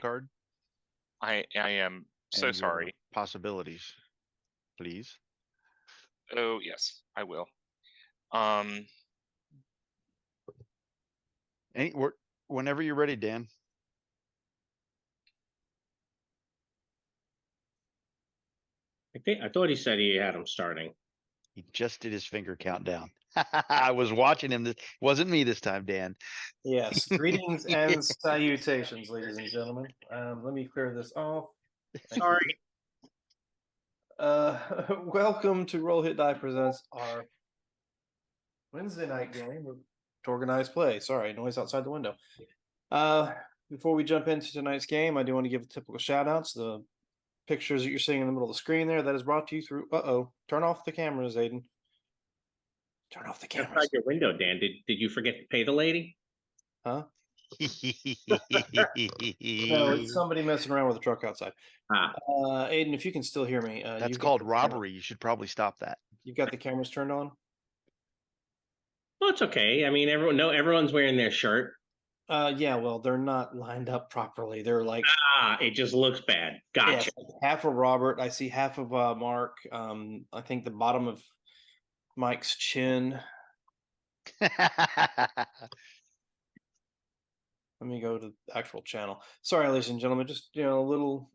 card I am so and your sorry. possibilities, please. Oh, yes, I will. Whenever you're ready, Dan. I thought he said he had him starting. He just did his finger countdown. I was watching him. This wasn't me this time, Dan. Yes. Greetings and salutations, ladies and gentlemen. Let me clear this off. Sorry. Welcome to Roll Hit Die presents our Wednesday night game of TORGanized play. Sorry, noise outside the window. Before we jump into tonight's game, I do want to give typical shout outs. The pictures that you're seeing in the middle of the screen there, that is brought to you through turn off the cameras, Aiden. Turn off the cameras. Outside your window, Dan. Did you forget to pay the lady? Huh? No, it's somebody messing around with the truck outside. Aiden, if you can still hear me, that's called robbery. You should probably stop that. You've got the cameras turned on? Well, it's okay. I mean, everyone's wearing their shirt. Yeah, well, they're not lined up properly. They're like it just looks bad. Gotcha. Yeah, half of Robert. I see half of Mark. I think the bottom of Mike's chin. Let me go to the actual channel. Sorry, ladies and gentlemen, just little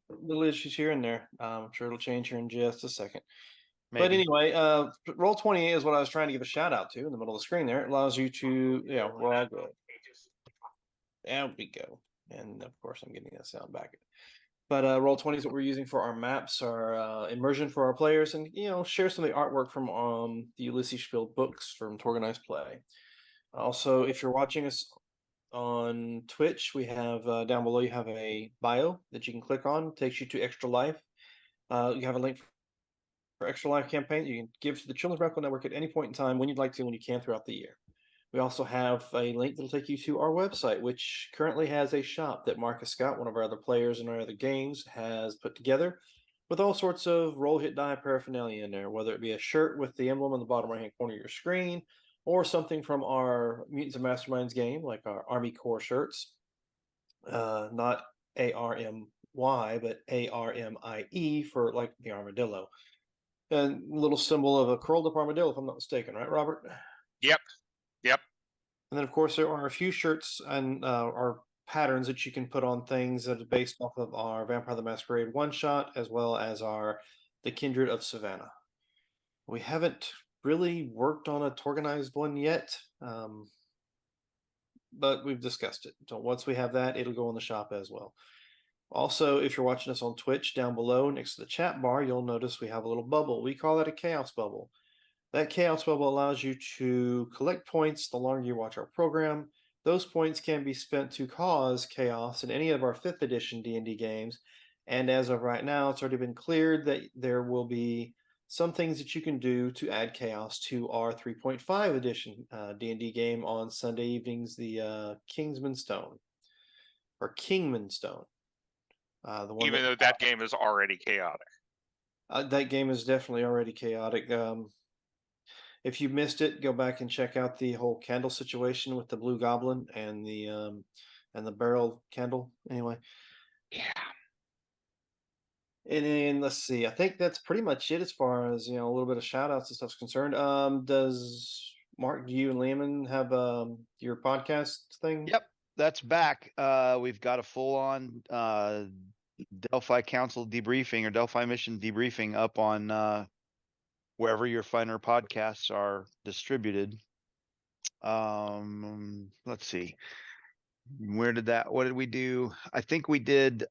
issues here and there. I'm sure it'll change here in just a second. Maybe. But anyway, Roll20 is what I was trying to give a shout out to in the middle of the screen there. It allows you to, we're all good. There we go. And of course, I'm getting that sound back. But Roll20 is what we're using for our maps, our immersion for our players, and share some of the artwork from the Ulysses Spiel books from TORGanized Play. Also, if you're watching us on Twitch, we have down below. You have a bio that you can click on. It takes you to Extra Life. You have a link for Extra Life campaign. You can give to the Children's Medical Network at any point in time when you'd like to, when you can throughout the year. We also have a link that'll take you to our website, which currently has a shop that Marcus Scott, one of our other players in our other games, has put together with all sorts of roll hit die paraphernalia in there, whether it be a shirt with the emblem on the bottom right-hand corner of your screen, or something from our Mutants and Masterminds game, like our Army Corps shirts. Not ARMY, but ARMIE for like the armadillo. And a little symbol of a curled up armadillo, if I'm not mistaken, right, Robert? Yep. And then, of course, there are a few shirts and our patterns that you can put on things that are based off of our Vampire the Masquerade one-shot, as well as The Kindred of Savannah. We haven't really worked on a TORGanized one yet, but we've discussed it. So once we have that, it'll go in the shop as well. Also, if you're watching us on Twitch, down below next to the chat bar, you'll notice we have a little bubble. We call that a chaos bubble. That chaos bubble allows you to collect points the longer you watch our program. Those points can be spent to cause chaos in any of our 5th edition D&D games. And as of right now, it's already been cleared that there will be some things that you can do to add chaos to our 3.5 edition D&D game on Sunday evenings, the Kingsman Stone. Or Kingman Stone. Even though that game is already chaotic. That game is definitely already chaotic. If you missed it, go back and check out the whole candle situation with the Blue Goblin and the barrel candle. Anyway, yeah. And then let's see. I think that's pretty much it as far as a little bit of shout outs and stuff's concerned. Does Mark, you and Lehman have your podcast thing? Yep, that's back. We've got a full on Delphi Council debriefing or Delphi Mission debriefing up on wherever your finer podcasts are distributed. Let's see. What did we do? I think we did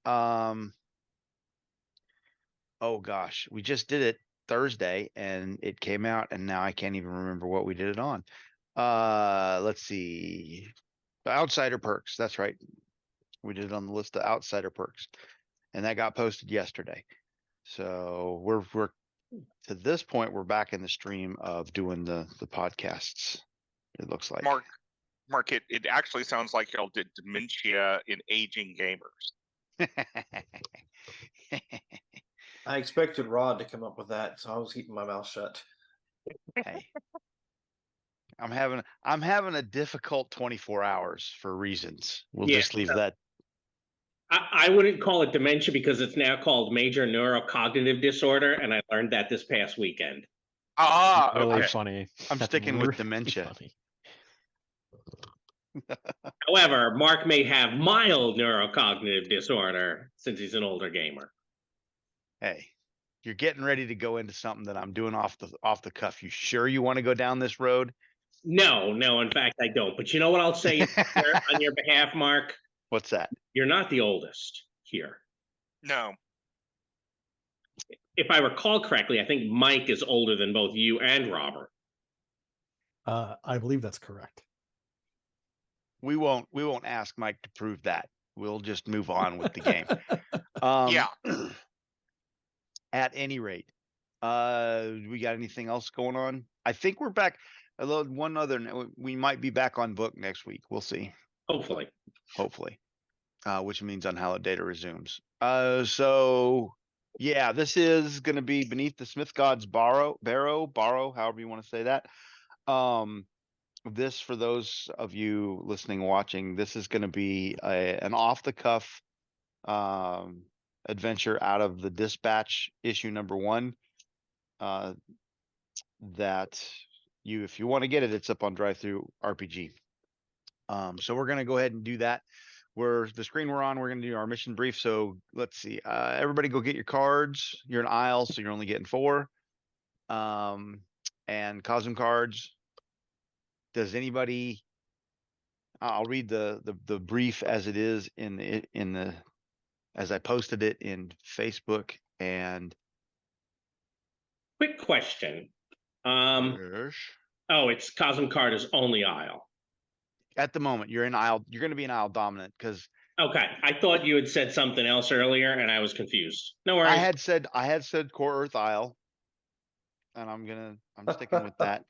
oh gosh, we just did it Thursday and it came out and now I can't even remember what we did it on. Let's see. Outsider Perks, that's right. We did it on the list of Outsider Perks. And that got posted yesterday. So we're to this point, we're back in the stream of doing the podcasts. It looks like Mark, it actually sounds like y'all did dementia in aging gamers. I expected Rod to come up with that, so I was keeping my mouth shut. Hey, I'm having a difficult 24 hours for reasons. We'll just leave that. I wouldn't call it dementia because it's now called major neurocognitive disorder, and I learned that this past weekend. Ah, Really okay. funny. I'm That's sticking with really dementia. funny. However, Mark may have mild neurocognitive disorder since he's an older gamer. Hey, you're getting ready to go into something that I'm doing off the cuff. You sure you want to go down this road? No, in fact, I don't. But you know what I'll say on your behalf, Mark? What's that? You're not the oldest here. No. If I recall correctly, I think Mike is older than both you and Robert. I believe that's correct. We won't ask Mike to prove that. We'll just move on with the game. Yeah. At any rate, we got anything else going on? I think we're back. One other, we might be back on book next week. We'll see. Hopefully. Which means Unhallowed Data resumes. So yeah, this is going to be Beneath the Smith God's Barrow, however you want to say that. This, for those of you listening, watching, this is going to be an off the cuff adventure out of the Dispatch issue #1. That if you want to get it, it's up on Drive-Thru RPG. So we're going to go ahead and do that. The screen we're on, we're going to do our mission brief. So let's see, everybody go get your cards. You're an aisle, so you're only getting 4. And Cosm cards. Does anybody, I'll read the brief as it is as I posted it in Facebook. And Quick question. yes. Oh, it's Cosm card is only aisle. At the moment, you're in aisle. You're going to be in aisle dominant because Okay, I thought you had said something else earlier, and I was confused. No worries. I had said Core Earth aisle, and I'm sticking with that.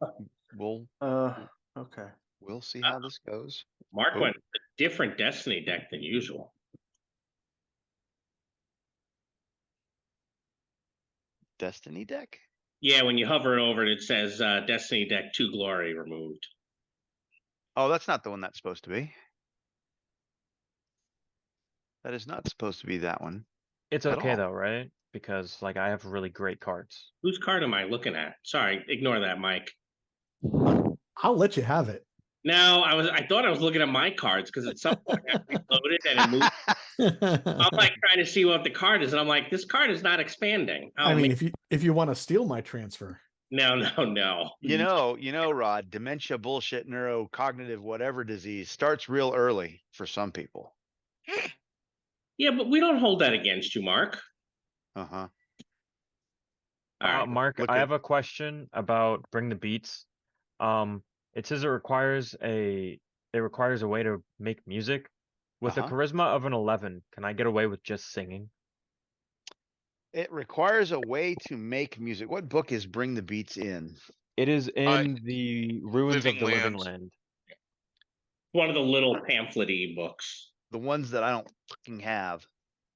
Okay. We'll see how this goes. Mark Oh. went with a different Destiny deck than usual. Destiny deck. Yeah, when you hover it over, it says Destiny deck 2 glory removed. Oh, that's not the one that's supposed to be. That is not supposed to be that one. It's At okay all. though, right? Because like I have really great cards. Whose card am I looking at? Sorry, ignore that, Mike. I'll let you have it. No, I thought I was looking at my cards because at some point I reloaded and it moved. I'm like trying to see what the card is, and I'm like, this card is not expanding. Oh, I mean, if you want to steal my transfer, no. You know, Rod, dementia, bullshit, neurocognitive, whatever disease starts real early for some people. Yeah, but we don't hold that against you, Mark. Uh-huh. All right. Mark, look I at- have a question about Bring the Beats. It says it requires a way to make music. With a Uh-huh. charisma of an 11, can I get away with just singing? It requires a way to make music. What book is Bring the Beats in? It is in the Ruins of Living the Living Lands. Land. One of the little pamphlet-y books. The ones that I don't fucking have.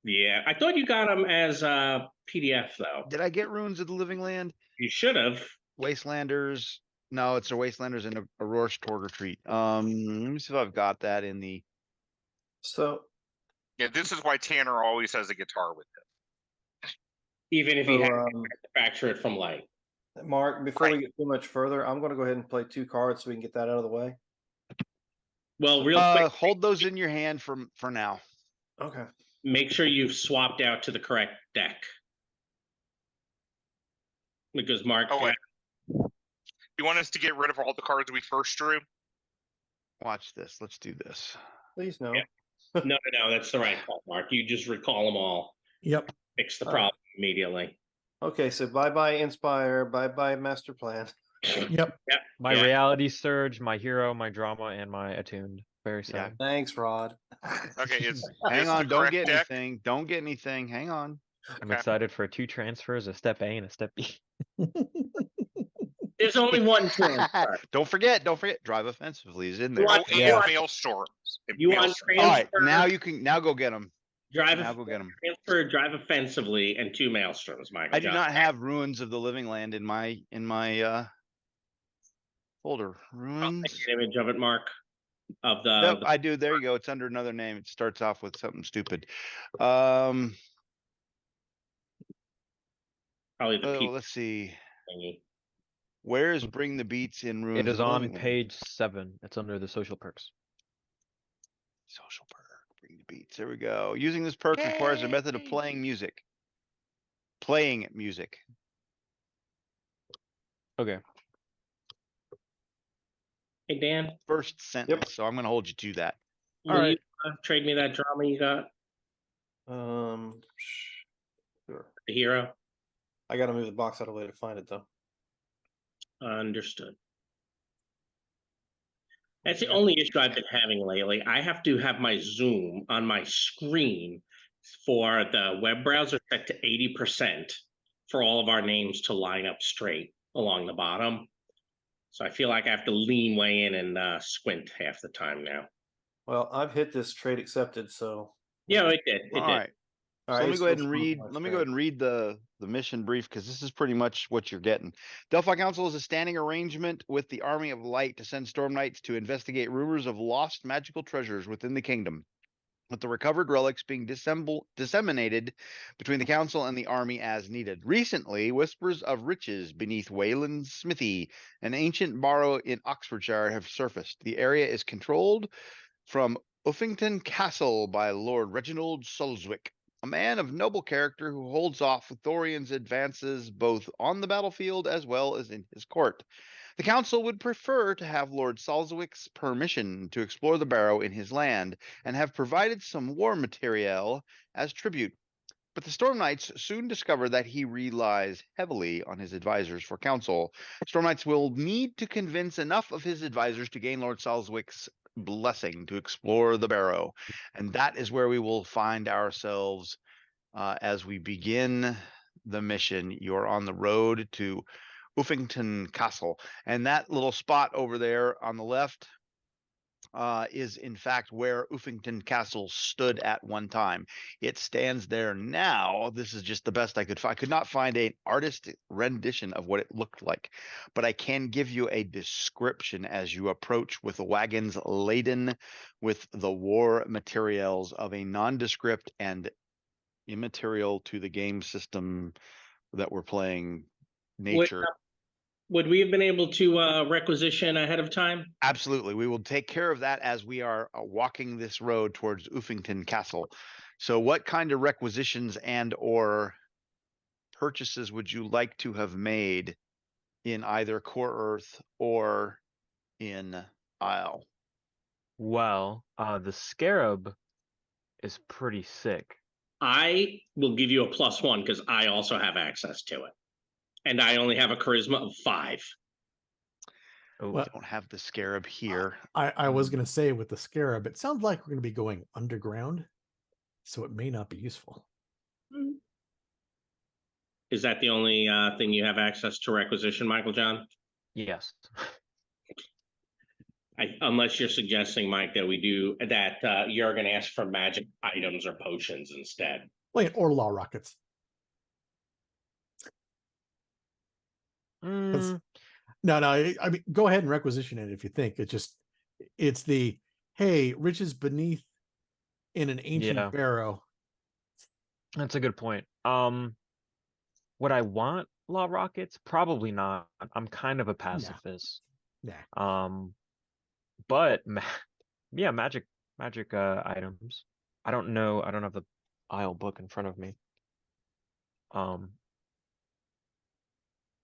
Yeah, I thought you got them as a PDF though. Did I get Ruins of the Living Land? You should have. Wastelanders. No, it's a Wastelanders and a Rorsch Torg Retreat. Let me see if I've got that in the. So, Yeah, this is why Tanner always has a guitar with him. Even if he so, had to manufacture it from light. Mark, before we Right. get too much further, I'm going to go ahead and play 2 cards so we can get that out of the way. Well, real quick, Hold those in your hand for now. Okay. make sure you've swapped out to the correct deck. Because Mark, Oh, wait. You want us to get rid of all the cards we first drew? Watch this. Let's do this. Please no. Yeah. no, that's the right call, Mark. You just recall them all. yep. Fix the Oh. problem immediately. Okay, so bye-bye Inspire, bye-bye Master Plan. Yep. My Yeah. reality surge, my hero, my drama, and my attuned. Very Yeah. sad. Thanks, Rod. Okay, is Hang this on. the Don't correct get deck? anything. Don't get anything. Hang on. I'm Okay. excited for 2 transfers, a step A and a step B. There's only one transfer. Don't forget. Drive offensively is in there. You Oh, want- and Yeah. Maelstorms. And You want Maelstorms. All right. transfer, Now go get them. drive, Now go get them. transfer, drive offensively, and 2 maelstroms, Michael. I do John. not have Ruins of the Living Land in my folder. I'll Ruins. take an image of it, Mark. of Yep, the I do. There you go. It's under another name. It starts off with something stupid. probably the Oh, people let's see. thingy. Where is Bring the Beats in It Ruins is of on Living Land? page 7. It's under the social perks. Social perk. Bring the Beats. There we go. Using this perk requires a method of Yay. playing music. Playing music. Okay. Hey Dan, First sentence. So I'm going to hold you to that. will Alright. you trade me that drama you got, Sure. the hero? I got to move the box out of the way to find it though. Understood. That's the only issue I've been having lately. I have to have my Zoom on my screen for the web browser set to 80% for all of our names to line up straight along the bottom. So I feel like I have to lean way in and squint half the time now. Well, I've hit this trade accepted, so Yeah, it did. It All did. right. all So right. let me it's go ahead still and showing read. on my Let me go ahead screen. and read the mission brief because this is pretty much what you're getting. Delphi Council is a standing arrangement with the Army of Light to send Storm Knights to investigate rumors of lost magical treasures within the kingdom, with the recovered relics being disseminated between the council and the army as needed. Recently, whispers of riches beneath Wayland's smithy, an ancient Barrow in Oxfordshire, have surfaced. The area is controlled from Uffington Castle by Lord Reginald Sulzwick, a man of noble character who holds off Thorian's advances both on the battlefield as well as in his court. The council would prefer to have Lord Sulzwick's permission to explore the Barrow in his land and have provided some war materiel as tribute. But the Storm Knights soon discover that he relies heavily on his advisors for counsel. Storm Knights will need to convince enough of his advisors to gain Lord Sulzwick's blessing to explore the Barrow. And that is where we will find ourselves as we begin the mission. You're on the road to Uffington Castle. And that little spot over there on the left is in fact where Uffington Castle stood at one time. It stands there now. This is just the best I could find. I could not find an artist rendition of what it looked like, but I can give you a description as you approach with the wagons laden with the war materials of a nondescript and immaterial to the game system that we're playing nature. Would we have been able to requisition ahead of time? Absolutely. We will take care of that as we are walking this road towards Uffington Castle. So what kind of requisitions and or purchases would you like to have made in either Core Earth or in Isle? Well, the scarab is pretty sick. I will give you a +1 because I also have access to it. And I only have a charisma of 5. Oh, Well, Don't have the scarab here. I was going to say with the scarab, it sounds like we're going to be going underground, so it may not be useful. Is that the only thing you have access to requisition, Michael John? yes. Unless you're suggesting, Mike, that we do that, you're going to ask for magic items or potions instead. Like or law rockets. Mm, No, I mean, go ahead and requisition it if you think. It's the, hey, riches beneath in an ancient Yeah. barrow. that's a good point. Would I want law rockets? Probably not. I'm kind of a pacifist. Nah. But yeah, magic items. I don't know. I don't have the Isle book in front of me.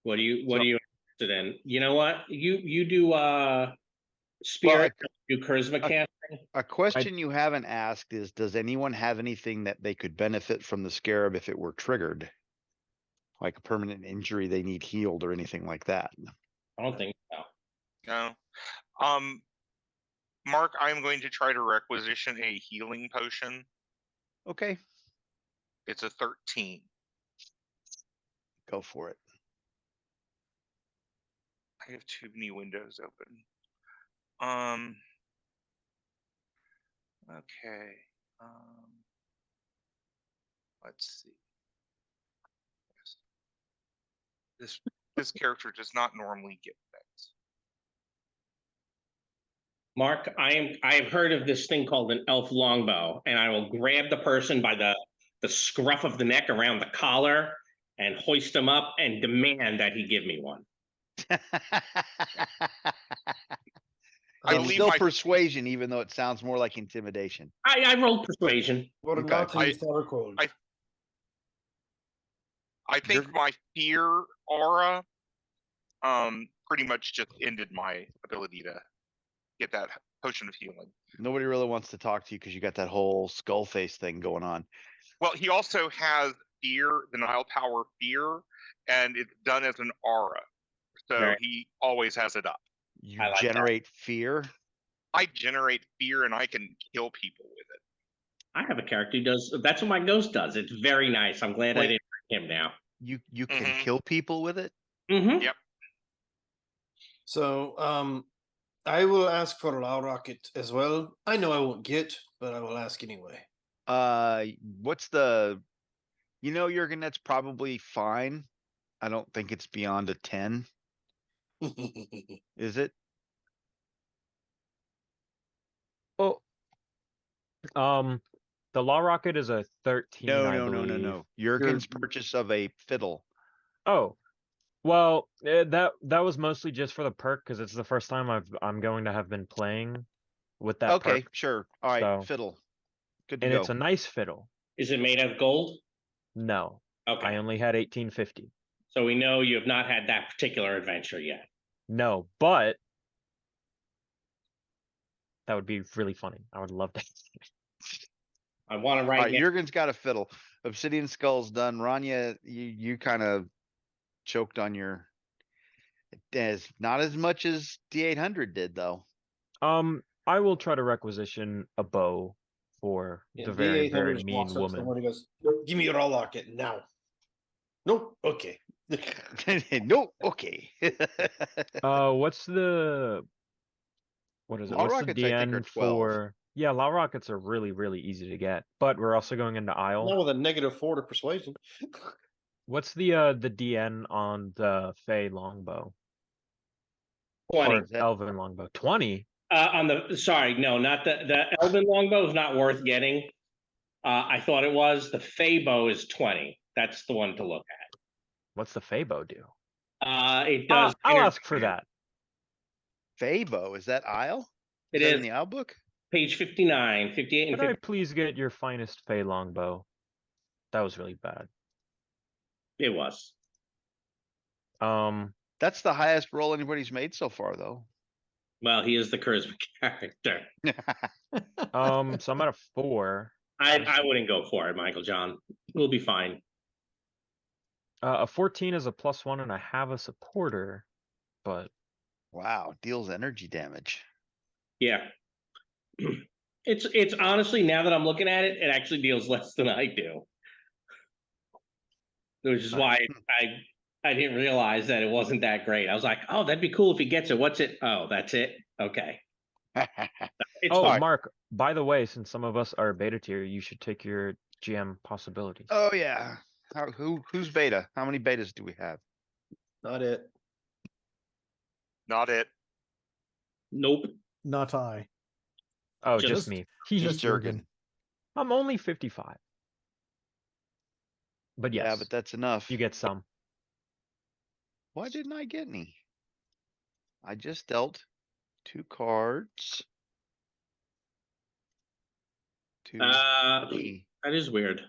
What are you So- interested in? You know what? You do spirit, do charisma casting. A question you haven't asked is, does anyone have anything that they could benefit from the scarab if it were triggered? Like a permanent injury they need healed or anything like that? I don't think so. No. Mark, I'm going to try to requisition a healing potion. Okay, It's a 13. go for it. I have too many windows open. Okay. Let's see. Yes. This character does not normally get things. Mark, I've heard of this thing called an elf longbow, and I will grab the person by the scruff of the neck around the collar and hoist him up and demand that he give me one. I It's believe still my- persuasion, even though it sounds more like intimidation. I rolled persuasion. What Okay. not to use our code. I think You're- my fear aura pretty much just ended my ability to get that potion of healing. Nobody really wants to talk to you because you got that whole skull face thing going on. Well, he also has fear, the Nile Power fear, and it's done as an aura. So Right. he always has it up. You I like that. generate fear. I generate fear and I can kill people with it. I have a character who does. That's what my ghost does. It's very nice. I'm glad I Wait. didn't bring him now. You can Mhm. kill people with it. Mm-hmm. Yep. So I will ask for a Loud Rocket as well. I know I won't get, but I will ask anyway. What's the? Jurgen, that's probably fine. I don't think it's beyond a 10, is it? Oh, the Law Rocket is a 13. No, I no, no, no, believe. no. Jurgen's purchase of a fiddle. Oh, well, that was mostly just for the perk because it's the first time I'm going to have been playing with that Okay, perk, sure. All right, So- fiddle. Good to and go. it's a nice fiddle. Is it made of gold? No, Okay. I only had 1850. So we know you have not had that particular adventure yet. No, but that would be really funny. I would love that. I want to All write right, now. Jurgen's got a fiddle. Obsidian Skull's done. Rania, you kind of choked on your. As not as much as D800 did though. I will try to requisition a bow for Yeah, the very, D800 very just mean walks up to woman. someone and goes, "Give me your Raw Rocket now." Nope. Okay. No, okay. What's the what is it? Law What's rockets, the I think, are DN 12. for? Yeah, law rockets are really, really easy to get, but we're also going into Not Isle. with a -4 to persuasion. What's the DN on the Fey longbow 20. or Elven longbow? 20. On the sorry, no, not the Elven longbow is not worth getting. I thought it was. The Fabo is 20. That's the one to look at. What's the Fey bow do? It does. I'll ask for that. Fabo, is that Isle? It that is. in the Isle book? Page 59, 58, and Could I 50. please get your finest Fey longbow? That was really bad. It was. That's the highest roll anybody's made so far though. Well, he is the charisma character. So I'm at a 4. I wouldn't go for it, Michael John. We'll be fine. A 14 is a +1, and I have a supporter, but Wow, deals energy damage. Yeah. It's honestly, now that I'm looking at it, it actually deals less than I do. Which is why I didn't realize that it wasn't that great. I was like, oh, that'd be cool if he gets it. What's it? Oh, that's it. Okay. It's oh, fine. Mark, by the way, since some of us are beta tier, you should take your GM possibilities. Oh yeah. Who's beta? How many betas do we have? Not it. Not it. Nope. Not I. Oh, just- just me. Just Jurgen. Jurgen. I'm only 55. But yes, Yeah, but that's enough. you get some. Why didn't I get any? I just dealt 2 cards. To me. That is weird.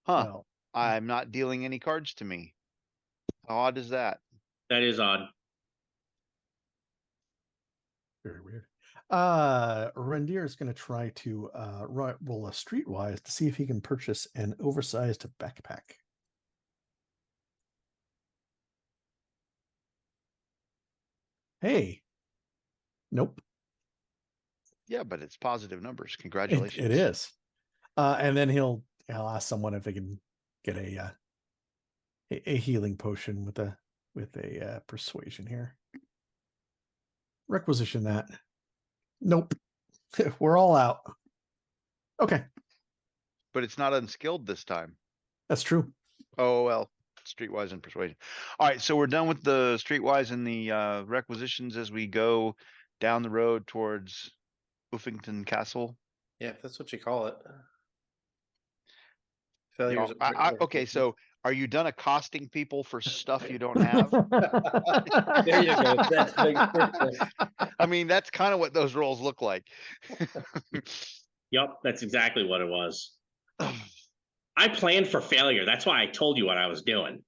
Huh, Well, I'm not dealing any cards to me. How odd is that? That is odd. very weird. Rendir is going to try to roll a streetwise to see if he can purchase an oversized backpack. Hey. Nope. Yeah, but it's positive numbers. It Congratulations. is. And then he'll ask someone if they can get a healing potion with a persuasion here. Requisition that. Nope. We're all out. Okay, But it's not unskilled this time. that's true. Oh, well, streetwise and persuasion. All right, so we're done with the streetwise and the requisitions as we go down the road towards Uffington Castle. Yeah, if that's what you call it. Y'all- Failures. okay, so are you done accosting people for stuff you don't have? There you go. That's big. I mean, that's kind of what those rolls look like. Yep, that's exactly what it was. I planned for failure. That's why I told you what I was doing.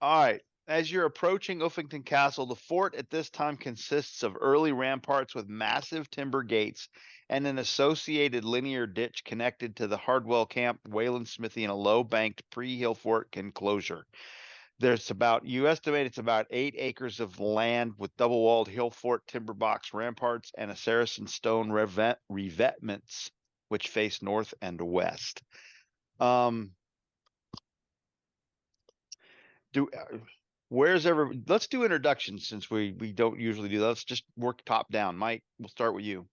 All right. As you're approaching Uffington Castle, the fort at this time consists of early ramparts with massive timber gates and an associated linear ditch connected to the Hardwell camp, Wayland Smithy, and a low banked pre-hill fort enclosure. You estimate it's about 8 acres of land with double walled hill fort, timber box ramparts, and a Saracen stone revetments which face north and west. Let's do introductions since we don't usually do that. Let's just work top down. Mike, we'll start with you.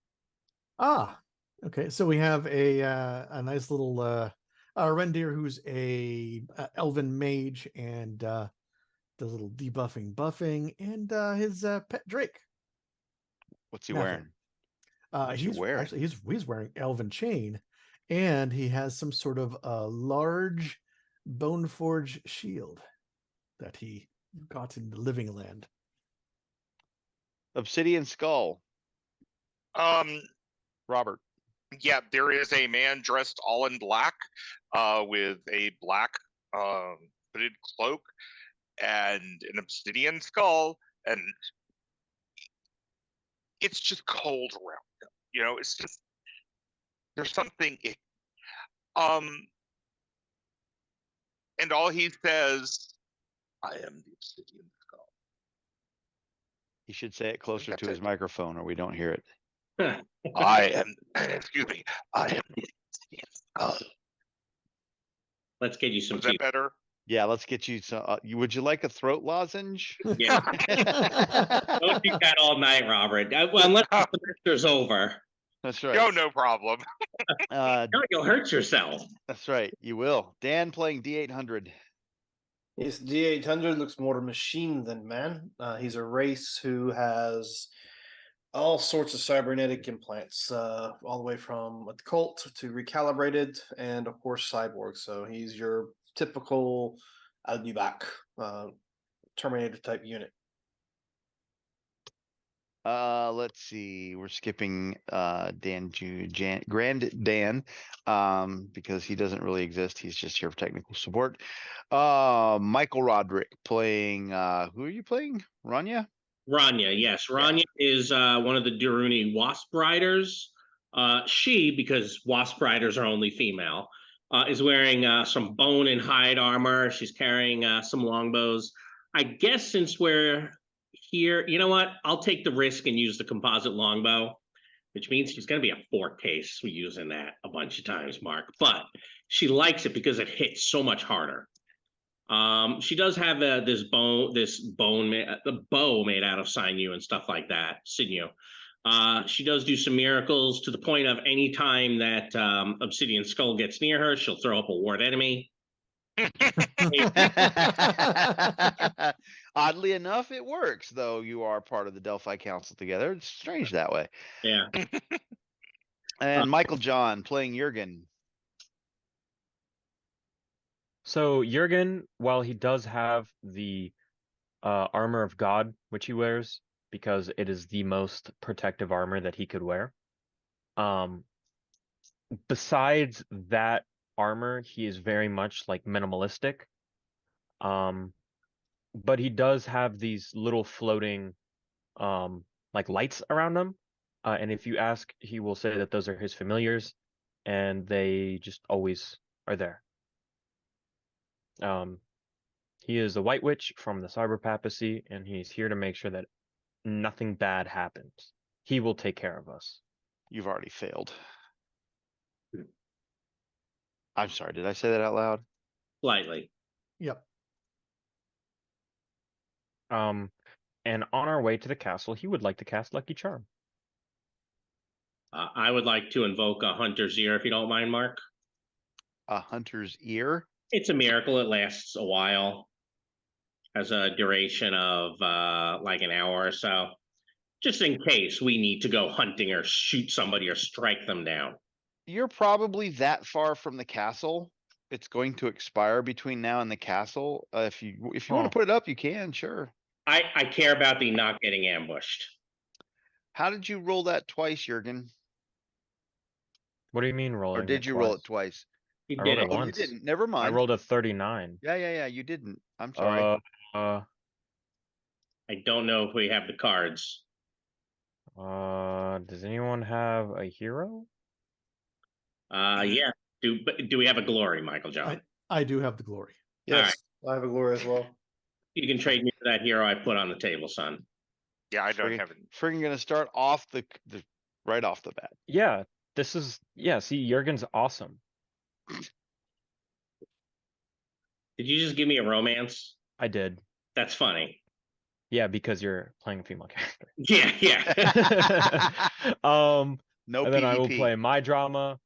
Okay. So we have a nice little Rendir who's a elven mage and does a little debuffing, buffing, and his pet Drake. What's he Nothing. wearing? What's he wearing? Actually he's wearing elven chain, and he has some sort of a large bone forge shield that he got in the living land. Obsidian skull. Robert. Yeah, there is a man dressed all in black, with a black hooded cloak and an obsidian skull, and it's just cold around him. You know, it's just there's something. And all he says, "I am the obsidian skull." He should say it closer That's to his it. microphone or we don't hear it. I am. Excuse me. I am the obsidian skull. Let's get you some Was that tea. better? Yeah, let's get you some. Would you like a throat lozenge? Yeah. Don't do that all night, Robert. Well, unless the semester's over. That's right. No, no problem. No, you'll hurt yourself. That's right. You will. Dan playing D800. His D800 looks more machine than man. He's a race who has all sorts of cybernetic implants, all the way from a cult to recalibrated, and of course cyborg. So he's your typical "I'll be back" Terminator type unit. Let's see. We're skipping Grand Dan, because he doesn't really exist. He's just here for technical support. Michael Roderick playing who are you playing? Rania? Rania, yes. Rania is one of the Duruni Wasp Riders. She, because Wasp Riders are only female, is wearing some bone and hide armor. She's carrying some longbows. I guess since we're here, you know what? I'll take the risk and use the composite longbow, which means she's going to be a 4 case. We're using that a bunch of times, Mark. But she likes it because it hits so much harder. She does have the bow made out of sinew and stuff like that, sinew. She does do some miracles to the point of any time that obsidian skull gets near her, she'll throw up a ward enemy. Oddly enough, it works, though you are part of the Delphi Council together. It's strange that way. Yeah. And Michael John playing Jurgen. So Jurgen, while he does have the armor of God, which he wears, because it is the most protective armor that he could wear. Besides that armor, he is very much like minimalistic. But he does have these little floating like lights around him. And if you ask, he will say that those are his familiars, and they just always are there. He is a White Witch from the Cyber Papacy, and he's here to make sure that nothing bad happens. He will take care of us. You've already failed. I'm sorry, did I say that out loud? Slightly. Yep. And on our way to the castle, he would like to cast Lucky Charm. I would like to invoke a Hunter's Ear, if you don't mind, Mark. A hunter's ear? It's a miracle. It lasts a while. has a duration of like an hour or so, just in case we need to go hunting or shoot somebody or strike them down. You're probably that far from the castle. It's going to expire between now and the castle. If you want Oh. to put it up, you can, sure. I care about the not getting ambushed. How did you roll that twice, Jurgen? What do you mean Or rolling? did you roll it twice? You I did rolled it. it Oh, you once. didn't. Never I mind. rolled a 39. Yeah, you didn't. I'm sorry. Uh, I don't know if we have the cards. does anyone have a hero? Yeah. Do we have a glory, Michael John? I do have the glory. Yes, I have a glory as well. You can trade me for that hero I put on the table, son. Yeah, I don't Friggin- have it. Friggin' gonna start off the right off the bat. Yeah, see, Jurgen's awesome. Did you just give me a romance? I did. That's funny. Yeah, because you're playing a female character. Yeah, yeah. No And then I will PvP. play my drama.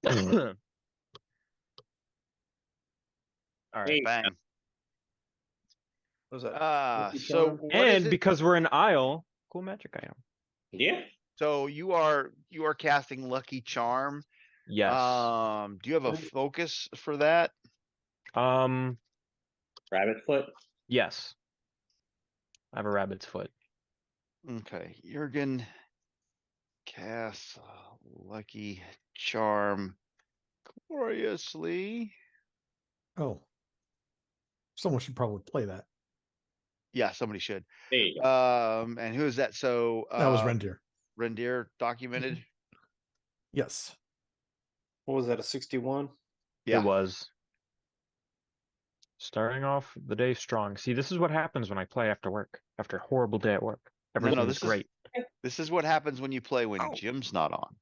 All Hey, right. Bang. What was that? Lucky So charm? what is And it? because we're an Isle, cool magic item. Yeah. So you are casting Lucky Charm. Yes. Do you have a focus for that? Rabbit foot. Yes. I have a rabbit's foot. Okay, Jurgen casts Lucky Charm gloriously. Oh, someone should probably play that. Yeah, somebody should. There you go. And who is that? So That was Rendir. Rendir documented. Yes. What was that? A 61? Yeah. It was. Starting off the day strong. See, this is what happens when I play after work. After a horrible day at work. Everything's this is- great. This is what happens when you play when Oh. Jim's not on.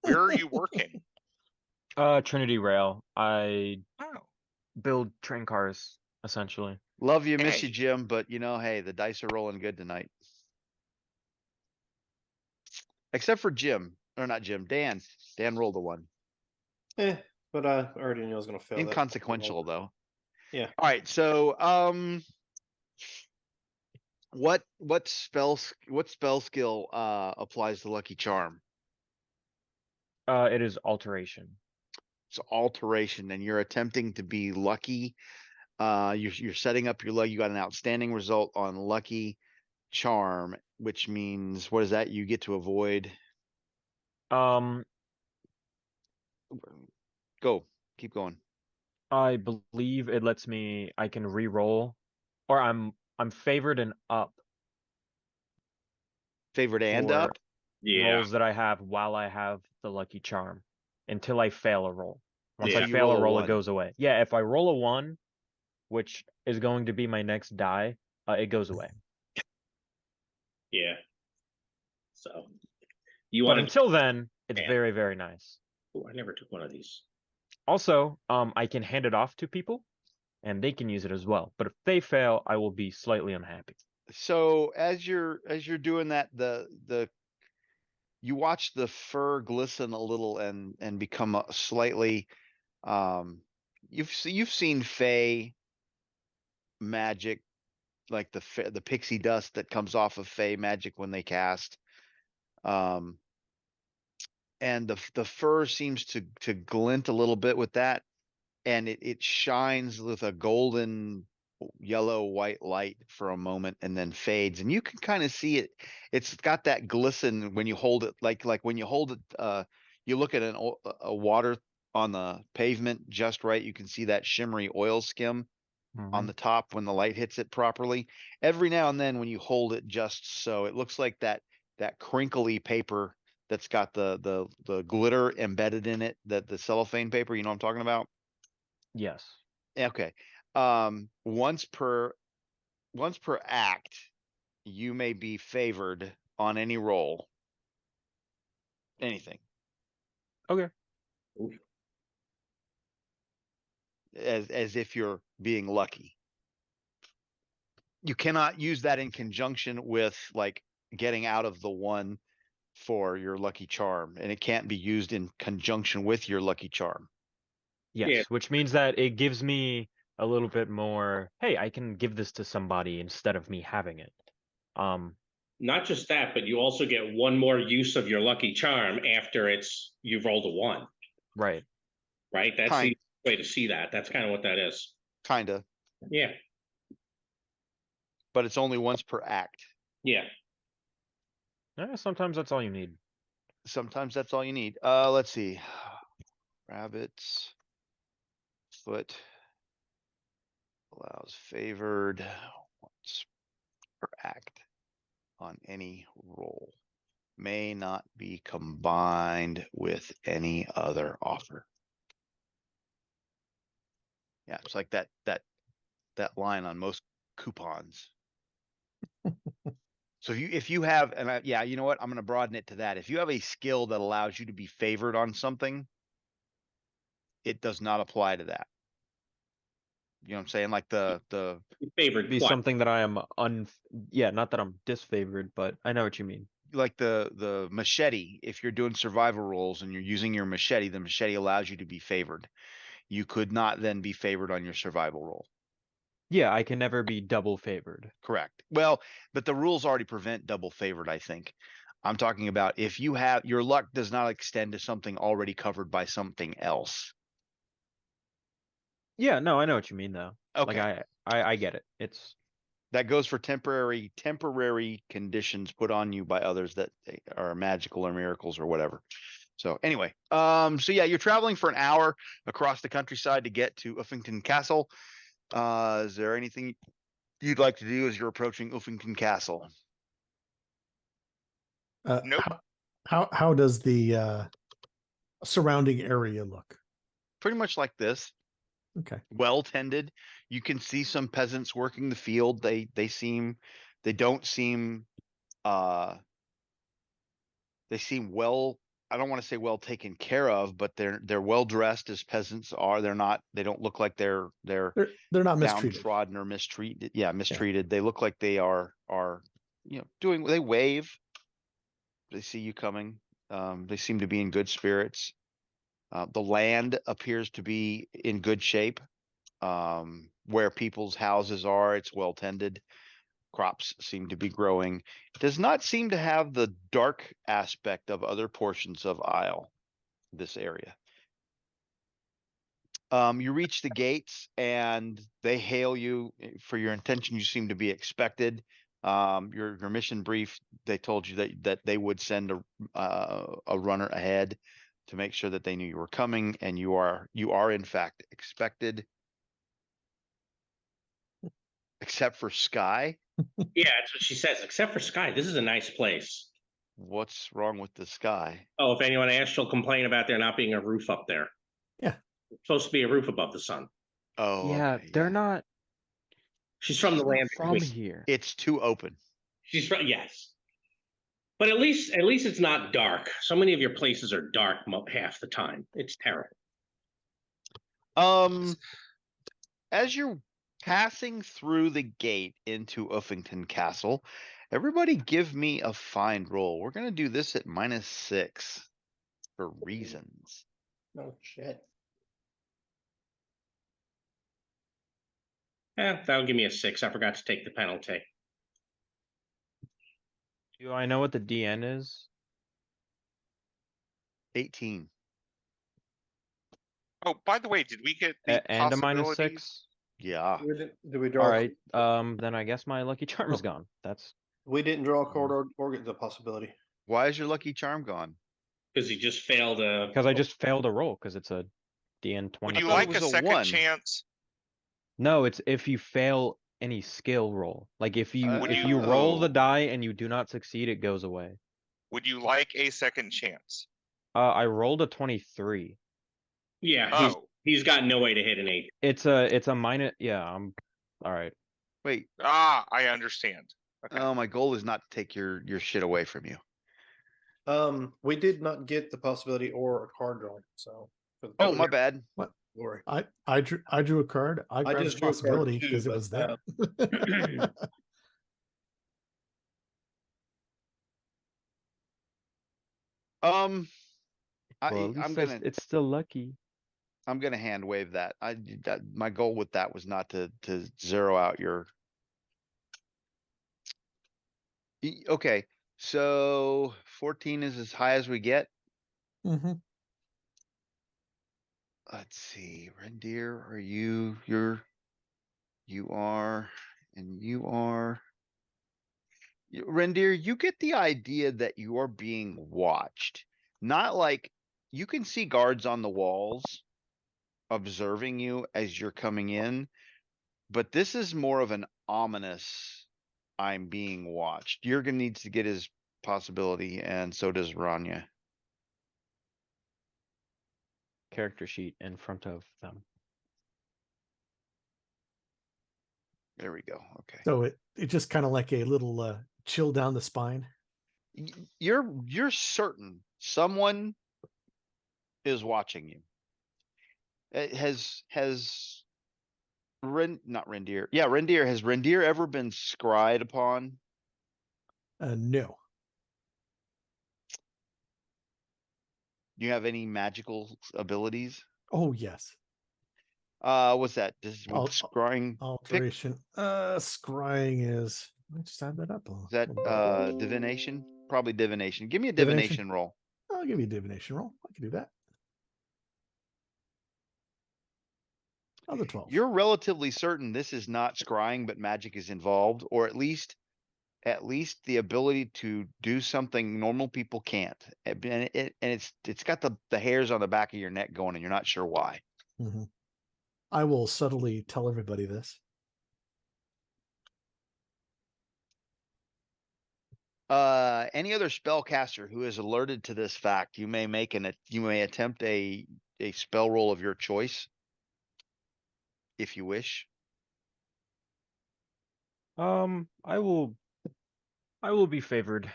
Where are you working? Trinity Rail. I Oh, build train cars, essentially. Love you, miss Hey. you, Jim, but hey, the dice are rolling good tonight. Except for Jim, or not Jim, Dan. Dan rolled a one. But I already knew I was going to fail. that. Inconsequential though. Yeah. All right, so what spell skill applies to Lucky Charm? It is alteration. It's alteration, and you're attempting to be lucky. You're setting up your luck. You got an outstanding result on Lucky Charm, which means what is that? You get to avoid. Go, keep going. I believe it lets me. I can re-roll, or I'm favored and up Favorite and for up. Yeah. rolls that I have while I have the Lucky Charm, until I fail a roll. Once Yeah. I You fail roll a a roll, one. it goes away. Yeah, if I roll a 1, which is going to be my next die, it goes away. Yeah. So you But want to? until then, it's Yeah. very, very nice. I never took one of these. Also, I can hand it off to people, and they can use it as well. But if they fail, I will be slightly unhappy. So as you're doing that, you watch the fur glisten a little and become slightly. You've seen Fey magic, like the pixie dust that comes off of Fey magic when they cast. And the fur seems to glint a little bit with that, and it shines with a golden yellow white light for a moment and then fades, and you can kind of see it. It's got that glisten when you hold it, like when you hold it, you look at a water on the pavement just right, you can see that shimmery oil skim on the top when the light hits it properly. Every now and then when you hold it just so, it looks like that crinkly paper that's got the glitter embedded in it, that the cellophane paper, you know what I'm talking about? Yes. Okay. Once per act, you may be favored on any roll. Anything. Okay. As if you're being lucky. You cannot use that in conjunction with like getting out of the one for your Lucky Charm, and it can't be used in conjunction with your Lucky Charm. Yes, Yeah. which means that it gives me a little bit more, hey, I can give this to somebody instead of me having it. Not just that, but you also get one more use of your lucky charm after you've rolled a 1, Right. right? That's Kind- the way to see that. That's kind of what that is. Kinda, Yeah. but it's only once per act. Yeah. Yeah, sometimes that's all you need. Sometimes that's all you need. Let's see. Rabbits. Foot. Allows favored once per act on any roll. May not be combined with any other offer. Yeah, it's like that line on most coupons. So if you have, and yeah, you know what? I'm going to broaden it to that. If you have a skill that allows you to be favored on something, it does not apply to that. You know what I'm saying? Like the Favored Be twice. something that I am yeah, not that I'm disfavored, but I know what you mean. like the machete. If you're doing survival rolls and you're using your machete, the machete allows you to be favored. You could not then be favored on your survival roll. Yeah, I can never be double favored. Correct. Well, but the rules already prevent double favored, I think. I'm talking about if you have your luck does not extend to something already covered by something else. Yeah, no, I know what you mean though. Like Okay. I get it. It's That goes for temporary conditions put on you by others that are magical or miracles or whatever. So anyway, so yeah, you're traveling for an hour across the countryside to get to Uffington Castle. Is there anything you'd like to do as you're approaching Uffington Castle? Nope. How does the surrounding area look? Pretty much like this. Okay. Well tended. You can see some peasants working the field. They don't seem they seem well, I don't want to say well taken care of, but they're well dressed as peasants are. They don't look like they're They're not mistreated. downtrodden or mistreated. Yeah, mistreated. They look like they are doing, they wave. They see you coming. They seem to be in good spirits. The land appears to be in good shape. Where people's houses are, it's well tended. Crops seem to be growing. It does not seem to have the dark aspect of other portions of Isle, this area. You reach the gates and they hail you for your intention. You seem to be expected. Your mission brief, they told you that they would send a runner ahead to make sure that they knew you were coming, and you are in fact expected. Except for Sky. Yeah, that's what she says. Except for Sky, this is a nice place. What's wrong with the Sky? Oh, if anyone asks, she'll complain about there not being a roof up there. Yeah. It's supposed to be a roof above the sun. Oh, yeah, okay, they're yeah. not She's from the land from between. here. It's too open. She's from, yes. But at least it's not dark. So many of your places are dark half the time. It's terrible. As you're passing through the gate into Uffington Castle, everybody give me a find roll. We're gonna do this at -6 for reasons. Oh shit. That'll give me a 6. I forgot to take the penalty. Do I know what the DN is? 18. Oh, by the way, did we get the And a possibilities? -6? Yeah. Did we draw? All right. Then I guess my lucky charm is gone. That's We didn't draw a card or get the possibility. Why is your lucky charm gone? Because he just failed because I just failed a roll because it's a DN 20. Would you thought it like was a a second 1. chance? No, it's if you fail any skill roll. Like if you roll the Oh. die and you do not succeed, it goes away. Would you like a second chance? I rolled a 23. Yeah, Oh, he's got no way to hit an 8. It's a minus. Yeah, I'm all right. Wait. I understand. Okay. Oh, my goal is not to take your shit away from you. We did not get the possibility or a card drawing. So. Oh, my bad. Glory. I drew a card. I grabbed just the drew a card possibility too, because it but, was there. Well, Well, at least it's still lucky. I'm gonna hand wave that. My goal with that was not to zero out your. Okay, so 14 is as high as we get. Mm-hmm. Let's see, Reindeer, are you are, and you are. Reindeer, you get the idea that you are being watched. Not like you can see guards on the walls observing you as you're coming in, but this is more of an ominous I'm being watched. Jurgen needs to get his possibility, and so does Rania. Character sheet in front of them. There we go. Okay. So it just kind of like a little chill down the spine. You're certain someone is watching you. It has not Reindeer. Yeah, Reindeer. Has Reindeer ever been scryed upon? No. Do you have any magical abilities? Oh yes. What's that? Does Al- scrying pick? Alteration. Scrying is. Let me just add that up. Is that divination? Probably divination. Give me a Divination? divination roll. I'll give you a divination roll. I can do that. Other 12. You're relatively certain this is not scrying, but magic is involved, or at least the ability to do something normal people can't. And it's got the hairs on the back of your neck going, and you're not sure why. Mm-hmm. I will subtly tell everybody this. Any other spellcaster who is alerted to this fact, you may attempt a spell roll of your choice, if you wish. I will be favored.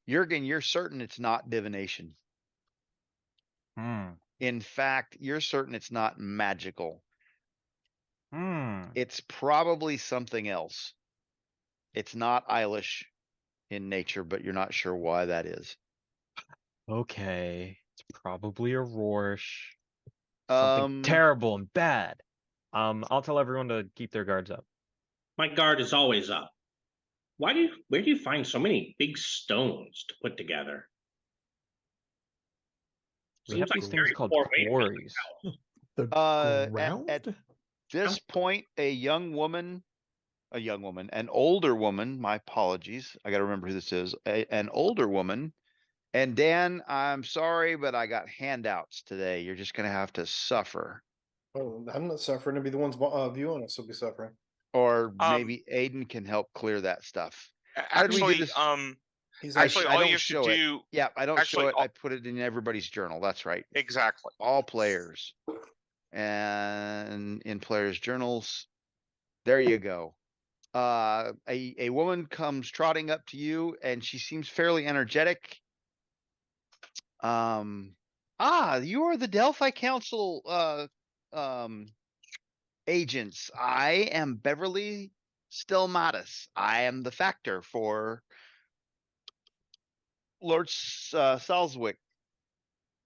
Jurgen, you're certain it's not divination. Hmm. In fact, you're certain it's not magical. Hmm. It's probably something else. It's not Eilish in nature, but you're not sure why that is. Okay. It's probably a Rorsch. Something terrible and bad. I'll tell everyone to keep their guards up. My guard is always up. Where do you find so many big stones to put together? We have Seems like these a things very called poor way to build a quarries. house. The ground? At this point, an older woman, my apologies, I got to remember who this is, an older woman. And Dan, I'm sorry, but I got handouts today. You're just going to have to suffer. Oh, I'm not suffering to be the ones viewing us will be suffering. Or maybe Aiden can help clear that stuff. How did we do Actually, this? actually, I all don't you have to show it. do, Yeah, I don't actually, show it. I put it in everybody's journal. That's right. exactly. All players. And in players' journals, there you go. A woman comes trotting up to you, and she seems fairly energetic. You are the Delphi Council agents. I am Beverly Stelmatis. I am the factor for Lord Salzwick.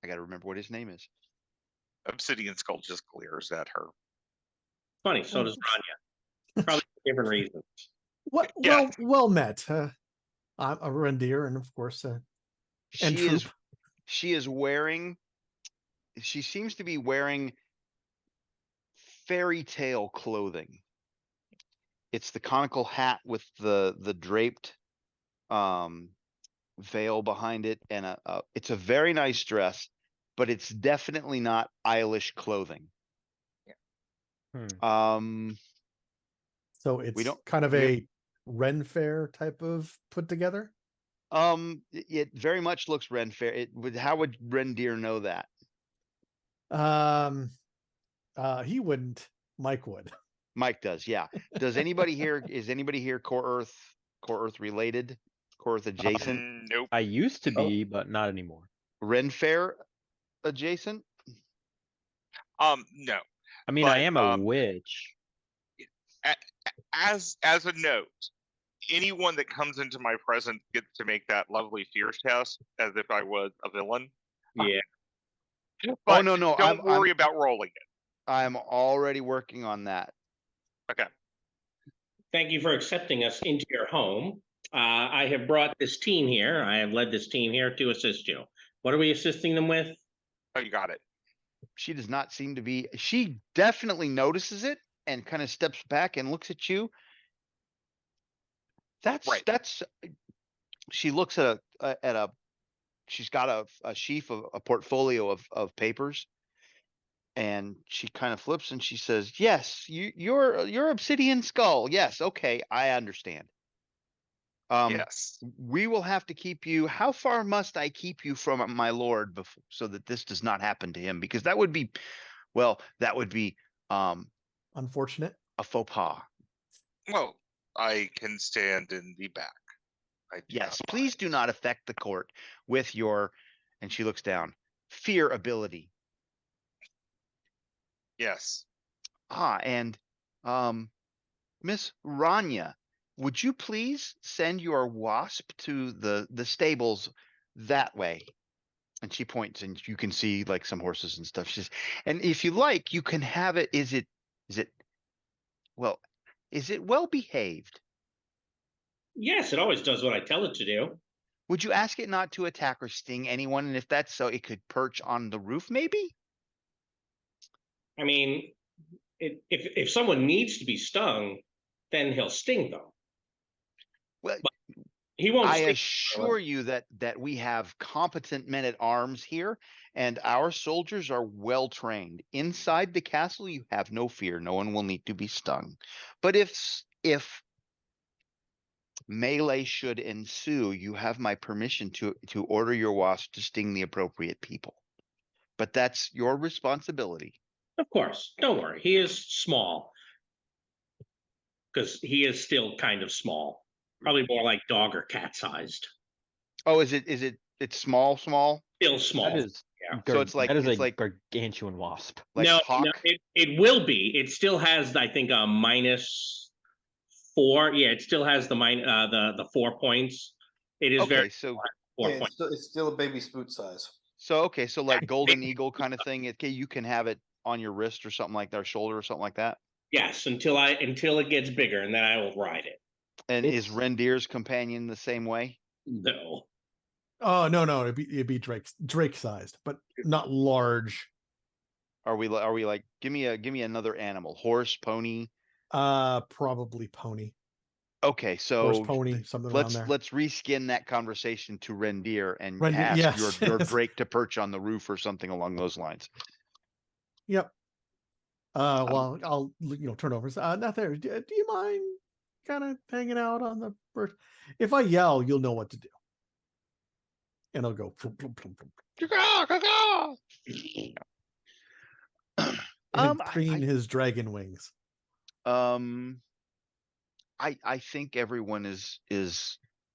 I gotta remember what his name is. Obsidian Skull just glares at her. Funny, so does Rania. Probably for different reasons. What? Yeah. Well met. I'm a Reindeer, and of course, and troop. She seems to be wearing fairy tale clothing. It's the conical hat with the draped veil behind it, and it's a very nice dress, but it's definitely not Eilish clothing. So it's don't- kind of we a Ren Fair type of put together. It very much looks Ren Fair. How would Reindeer know that? He wouldn't. Mike would. Mike does, yeah. Is anybody here Core Earth related? Core Earth adjacent? Nope. I used to be, but not anymore. Ren Fair adjacent? No. I mean, I am a witch. As a note, anyone that comes into my presence gets to make that lovely fear test as if I was a villain. Yeah. But no, don't worry about rolling it. I'm already working on that. Okay. Thank you for accepting us into your home. I have brought this team here. I have led this team here to assist you. What are we assisting them with? Oh, you got it. She does not seem to be. She definitely notices it and kind of steps back and looks at you. Right. That's. She looks at a. She's got a sheaf of a portfolio of papers, and she kind of flips and she says, "Yes, you're Obsidian Skull. Yes, okay, I understand. Yes. We will have to keep you. How far must I keep you from my lord before, so that this does not happen to him? Because that would be, well, that would be Unfortunate. a faux pas. Well, I can stand in the back. I do Yes, not please mind. do not affect the court with your," and she looks down, "fear ability." Yes. And Miss Rania, would you please send your wasp to the stables that way? And she points, and you can see like some horses and stuff. She's, and if you like, you can have it. Is it well, is it well behaved? Yes, it always does what I tell it to do. Would you ask it not to attack or sting anyone? And if that's so, it could perch on the roof, maybe? I mean, if someone needs to be stung, then he'll sting them. Well, He won't I sting assure you that we have competent men at arms here, and our soldiers are well trained. Inside the castle, you have no fear. No one will need to be stung. But if melee should ensue, you have my permission to order your wasp to sting the appropriate people. But that's your responsibility. Of course, don't worry. He is small because he is still kind of small. Probably more like dog or cat sized. Oh, it's small? Still small. That is Yeah. So it's like a gargantuan wasp. like no, hawk. it will be. It still has, I think, a -4. Yeah, it still has the 4 points. It is Okay, very so 4 Yeah, points. it's still a baby spoot size. okay, so like golden eagle kind of thing. Okay, you can have it on your wrist or something like that, or shoulder or something like that. Yes, until it gets bigger, and then I will ride it. And is It's- Rendir's companion the same way? No. Oh no, it'd be Drake sized, but not large. Are we like, give me another animal, horse, pony? Probably pony. Okay, Horse, so pony, something around there. let's reskin that conversation to Rendir and Rendir, ask yes, your yes. Drake to perch on the roof or something along those lines. Yep. Well, I'll turn over. Not there. Do you mind kind of hanging out on the bird? If I yell, you'll know what to do, and I'll go plump, plump, plump, plump, and preen his dragon wings. I think everyone is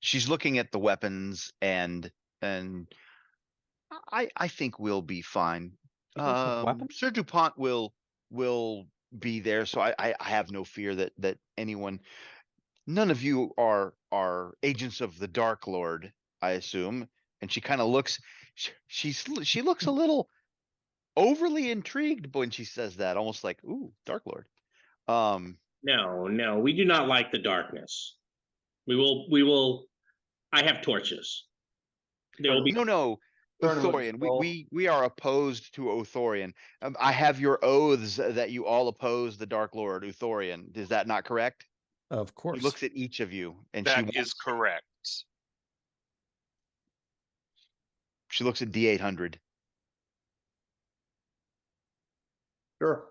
she's looking at the weapons, and I think we'll be fine. Weapons? Sir DuPont will be there, so I have no fear that anyone. None of you are agents of the Dark Lord, I assume. And she kind of looks. She looks a little overly intrigued when she says that, almost like, "Ooh, Dark Lord." No, we do not like the darkness. We will. I have torches. There will be No, Burn 'em with Othorian. skull. We are opposed to Othorian. I have your oaths that you all oppose the Dark Lord, Othorian. Is that not correct? Of She course. looks at each of you, and That is correct. she looks at D800. Sure.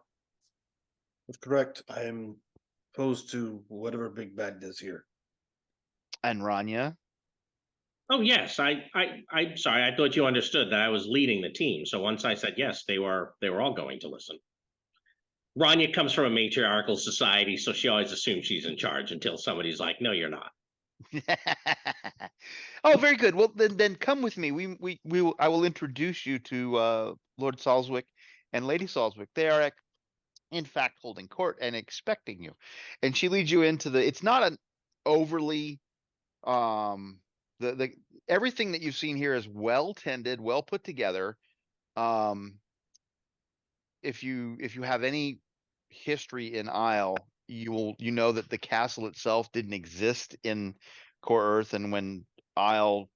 That's correct. I am opposed to whatever Big Bad does here. And Rania. Oh yes, I'm sorry. I thought you understood that I was leading the team. So once I said yes, they were all going to listen. Rania comes from a matriarchal society, so she always assumes she's in charge until somebody's like, "No, you're not." Oh, very good. Well, then come with me. We will. I will introduce you to Lord Salzwick and Lady Salzwick. They are in fact holding court and expecting you. And she leads you into the. It's not overly, the everything that you've seen here is well tended, well put together. If you have any history in Isle, you know that the castle itself didn't exist in Core Earth, and when Isle,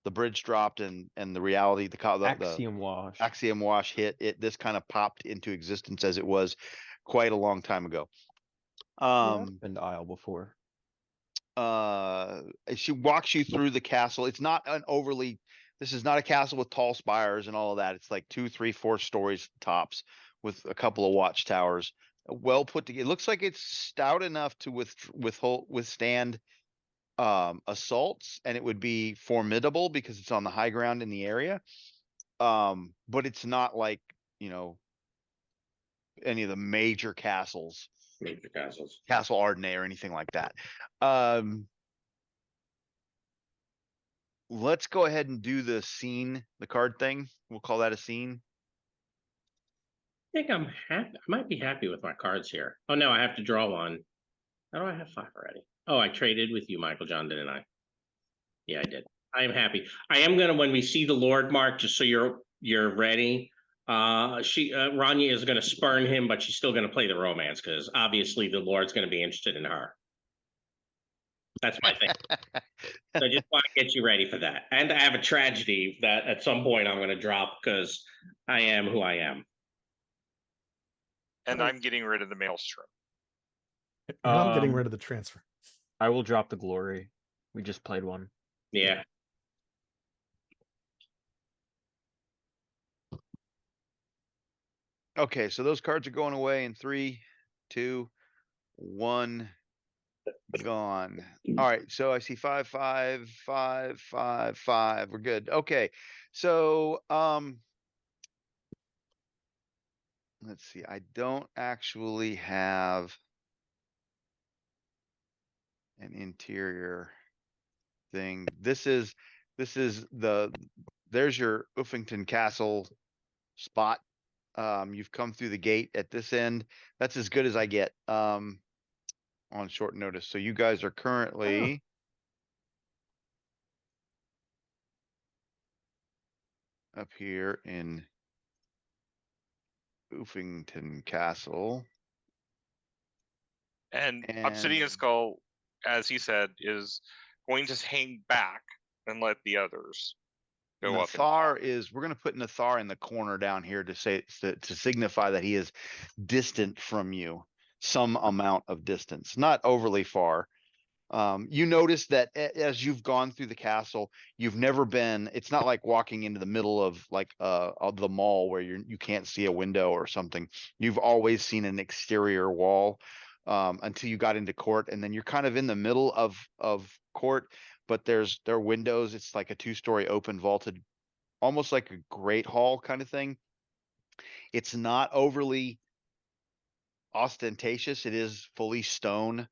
the bridge dropped and the reality, the Axiom wash. Axiom wash hit, this kind of popped into existence as it was quite a long time ago. Been to Isle before. She walks you through the castle. It's not an overly, this is not a castle with tall spires and all of that. It's like 2, 3, 4 stories tops with a couple of watchtowers. Well put together. It looks like it's stout enough to withstand assaults, and it would be formidable because it's on the high ground in the area. But it's not like, any of the major castles, Castle Ardenay or anything like that. Let's go ahead and do the scene, the card thing. We'll call that a scene. I think I'm happy. I might be happy with my cards here. Oh no, I have to draw one. How do I have 5 already? Oh, I traded with you, Michael John, didn't I? Yeah, I did. I am happy. I am gonna, when we see the Lord Mark, just so you're ready. Rania is gonna spurn him, but she's still gonna play the romance because obviously the Lord's gonna be interested in her. That's my thing. So I just want to get you ready for that. And I have a tragedy that at some point I'm gonna drop because I am who I am. And I'm getting rid of the maelstrom. And I'm getting rid of the transfer. I will drop the glory. We just played one. Yeah. Okay, so those cards are going away in 3, 2, 1. Gone. All right, so I see 5, 5, 5, 5, 5. We're good. Okay, so let's see. I don't actually have an interior thing. This is there's your Uffington Castle spot. You've come through the gate at this end. That's as good as I get on short notice. So you guys are currently up here in Uffington Castle. And Obsidian Skull, as he said, is going to hang back and let the others go up. Nathar we're going to put Nathar in the corner down here to signify that he is distant from you, some amount of distance, not overly far. You notice that as you've gone through the castle, you've never been, it's not like walking into the middle of of the mall where you can't see a window or something. You've always seen an exterior wall until you got into court, and then you're kind of in the middle of court, but there are windows. It's like a 2-story open vaulted, almost like a great hall kind of thing. It's not overly ostentatious. It is fully stone,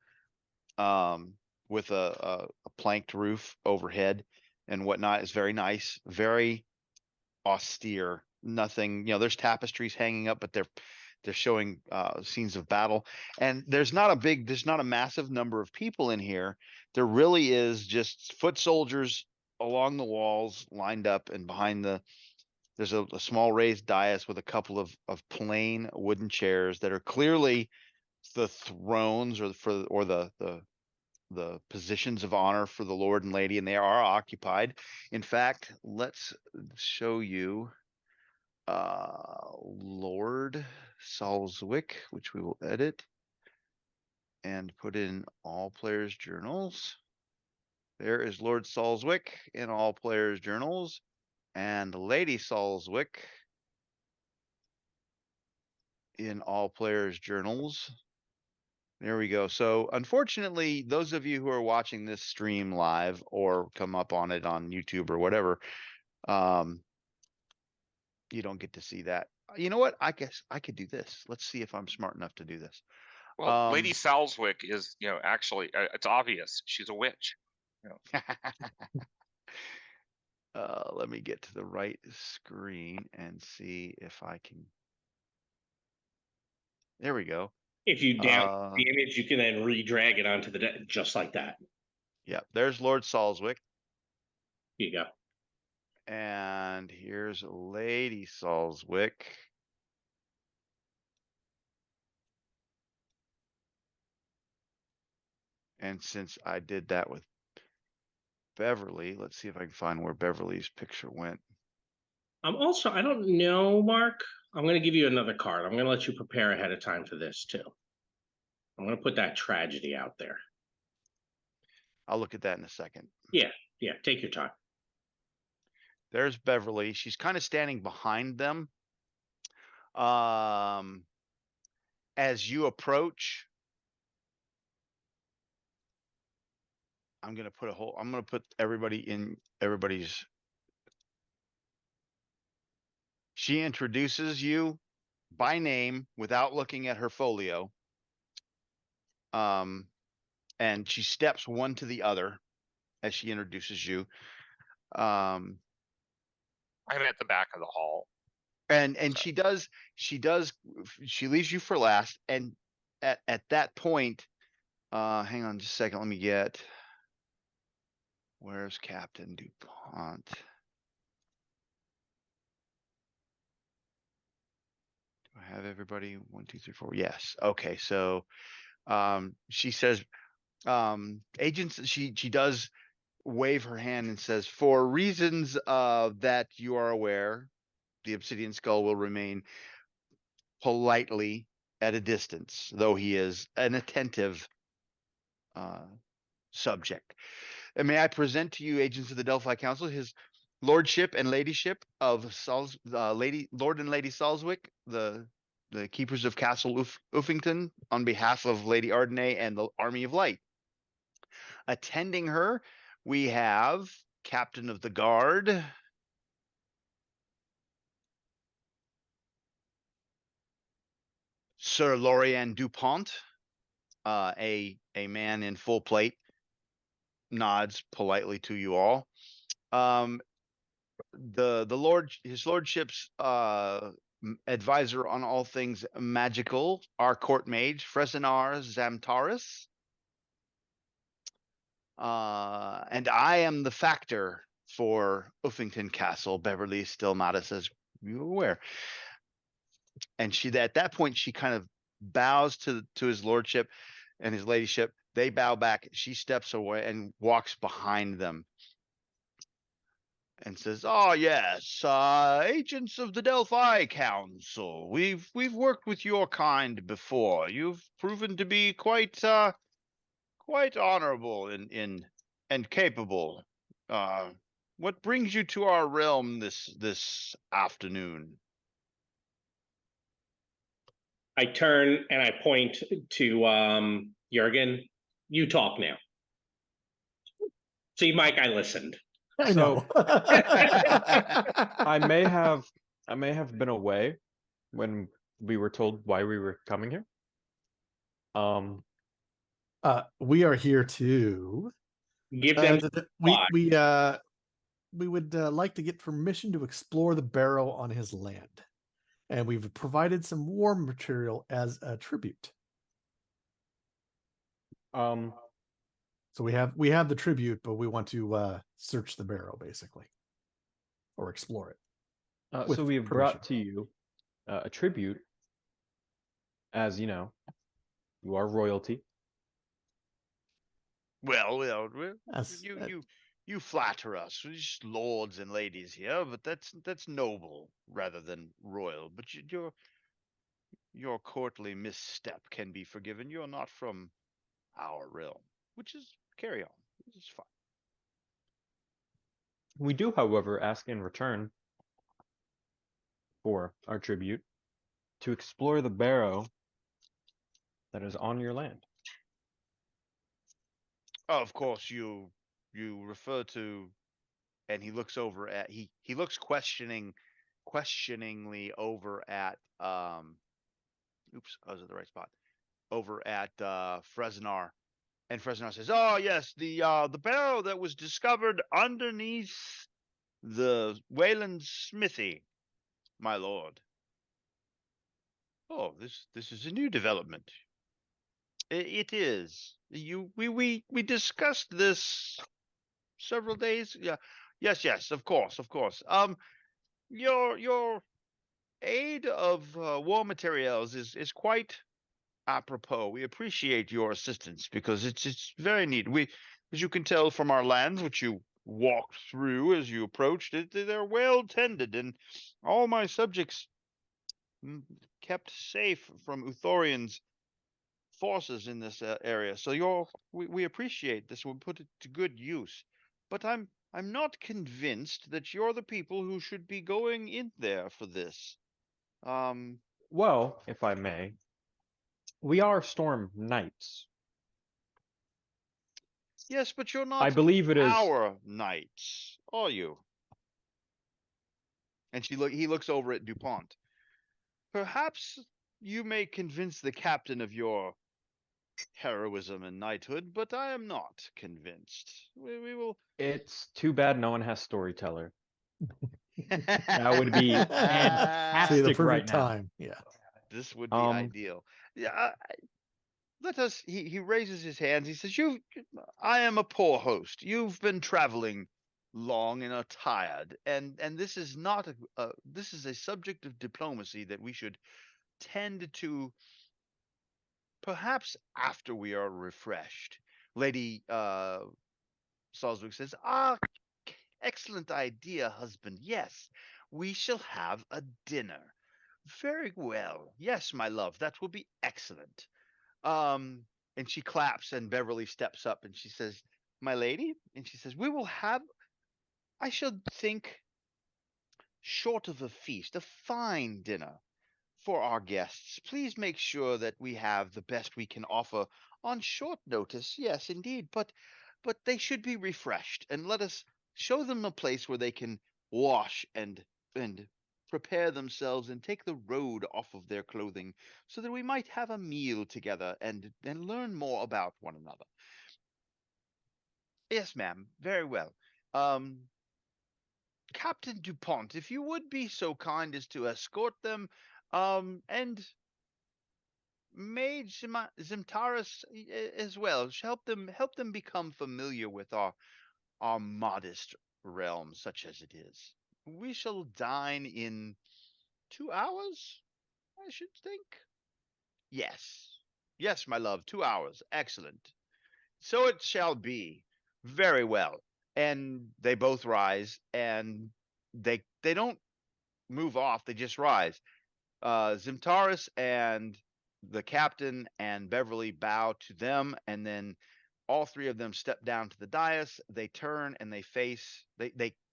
with a planked roof overhead and whatnot. It's very nice, very austere. Nothing, there's tapestries hanging up, but they're showing scenes of battle. And there's not a massive number of people in here. There really is just foot soldiers along the walls lined up, and behind there's a small raised dais with a couple of plain wooden chairs that are clearly the thrones or the positions of honor for the Lord and Lady, and they are occupied. In fact, let's show you Lord Salzwick, which we will edit and put in all players' journals. There is Lord Salzwick in all players' journals, and Lady Salzwick in all players' journals. There we go. So unfortunately, those of you who are watching this stream live or come up on it on YouTube or whatever, you don't get to see that. You know what? I guess I could do this. Let's see if I'm smart enough to do this. Well, Lady Salzwick is, actually, it's obvious. She's a witch. Let me get to the right screen and see if I can. There we go. If you down the image, you can then re-drag it onto the deck just like that. Yep, there's Lord Salswick. Here you go. And here's Lady Salswick. And since I did that with Beverly, let's see if I can find where Beverly's picture went. I don't know, Mark. I'm going to give you another card. I'm going to let you prepare ahead of time for this too. I'm going to put that tragedy out there. I'll look at that in a second. Yeah, take your time. There's Beverly. She's kind of standing behind them. As you approach, I'm gonna put everybody in everybody's. She introduces you by name without looking at her folio. And she steps one to the other as she introduces you. I'm at the back of the hall. And she leaves you for last. And at that point, hang on just a second. Let me get, where's Captain DuPont? Do I have everybody? 1, 2, 3, 4. Yes. Okay. So, she says, agents, she does wave her hand and says, for reasons that you are aware, the Obsidian Skull will remain politely at a distance, though he is an attentive subject. And may I present to you, agents of the Delphi Council, his lordship and ladyship of Lord and Lady Salswick, the keepers of Castle Uffington, on behalf of Lady Ardenay and the Army of Light. Attending her, we have Captain of the Guard, Sir Lorian DuPont, a man in full plate, nods politely to you all. His lordship's advisor on all things magical, our court mage, Fresenar Zamtaris. And I am the factor for Uffington Castle. Beverly still not as you aware. And at that point, she kind of bows to his lordship and his ladyship. They bow back. She steps away and walks behind them and says, "Oh yes, agents of the Delphi Council. We've worked with your kind before. You've proven to be quite honorable and capable. What brings you to our realm this afternoon?" I turn and I point to Jurgen. You talk now. See, Mike, I listened. I know. I may have been away when we were told why we were coming here. We are here to Give them we would like to get permission to explore the Barrow on his land, and we've provided some war material as a tribute. So we have the tribute, but we want to search the Barrow basically, or explore it. So we have brought to you a tribute, as you know, you are royalty. Well, Yes, you flatter us. We're just lords and ladies here, but that's noble rather than royal. But your courtly misstep can be forgiven. You're not from our realm, which is carry on. It's fine. We do, however, ask in return for our tribute to explore the Barrow that is on your land. Of course, you refer to, and he looks over at he looks questioningly over at oops, I was at the right spot. Over at Fresenar. And Fresenar says, "Oh yes, the barrow that was discovered underneath the Wayland smithy, my lord." "Oh, this is a new development." It is. We discussed this several days. Yeah. Yes, of course. Your aid of war materials is quite apropos. We appreciate your assistance because it's very neat. As you can tell from our lands, which you walked through as you approached it, they're well tended, and all my subjects kept safe from Uthorian's forces in this area. So we appreciate this. We'll put it to good use. But I'm not convinced that you're the people who should be going in there for this. Well, if I may, we are Storm Knights. Yes, but you're I not believe it is. our knights, are you? And he looks over at DuPont. Perhaps you may convince the captain of your heroism and knighthood, but I am not convinced. We will. It's too bad no one has Storyteller. That would be fantastic. See, the right perfect now. time. Yeah. This would be ideal. Yeah. Let us. He raises his hands. He says, I am a poor host. You've been traveling long and are tired, and this is not this is a subject of diplomacy that we should tend to perhaps after we are refreshed. Lady Salzburg says, excellent idea, husband. Yes, we shall have a dinner. Very well. Yes, my love, that will be excellent. And she claps, and Beverly steps up and she says, my lady, and she says, we will have, I should think, short of a feast, a fine dinner for our guests. Please make sure that we have the best we can offer on short notice. Yes, indeed, but they should be refreshed, and let us show them a place where they can wash and prepare themselves and take the road off of their clothing, so that we might have a meal together and learn more about one another. Yes, ma'am. Very well. Um, Captain DuPont, if you would be so kind as to escort them, and Mage Zimtaris as well. Help them become familiar with our modest realm, such as it is. We shall dine in 2 hours, I should think. Yes, my love, 2 hours. Excellent. So it shall be. Very well. And they both rise, and they don't move off. They just rise. Zimtaris and the captain and Beverly bow to them, and then all three of them step down to the dais. They turn and they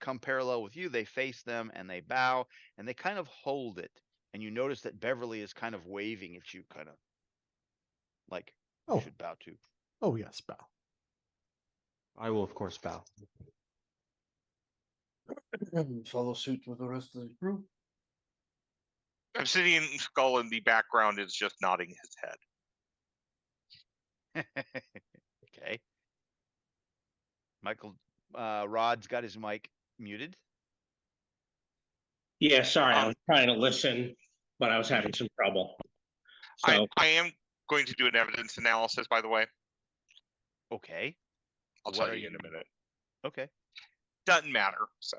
come parallel with you. They face them and they bow, and they kind of hold it. And you notice that Beverly is kind of waving at you, kind of like you should bow to. Oh yes, bow. I will, of course, bow. Follow suit with the rest of the group. Obsidian Skull in the background is just nodding his head. Okay. Michael Rod's got his mic muted. Yeah, sorry, I was trying to listen, but I was having some trouble. So I am going to do an evidence analysis, by the way. Okay. I'll tell you in a minute. Okay. Doesn't matter. So,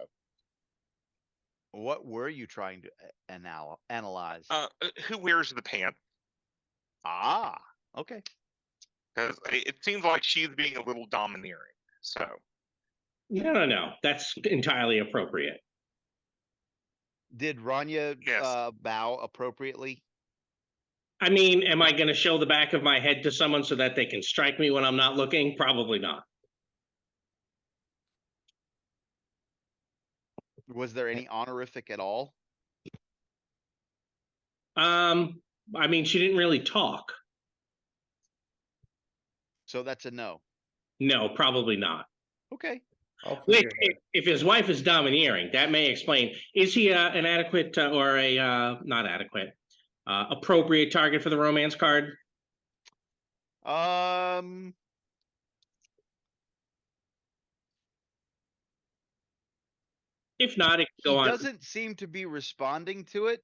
what were you trying to analyze? Who wears the pants? Okay. Because it seems like she's being a little domineering. So, no, that's entirely appropriate. Did Rania bow appropriately? I mean, am I going to show the back of my head to someone so that they can strike me when I'm not looking? Probably not. Was there any honorific at all? I mean, she didn't really talk. So that's a no. No, probably not. Okay. Wait, if his wife is domineering, that may explain. Is he an adequate or a not adequate, appropriate target for the romance card? If not, it can go on. He doesn't seem to be responding to it.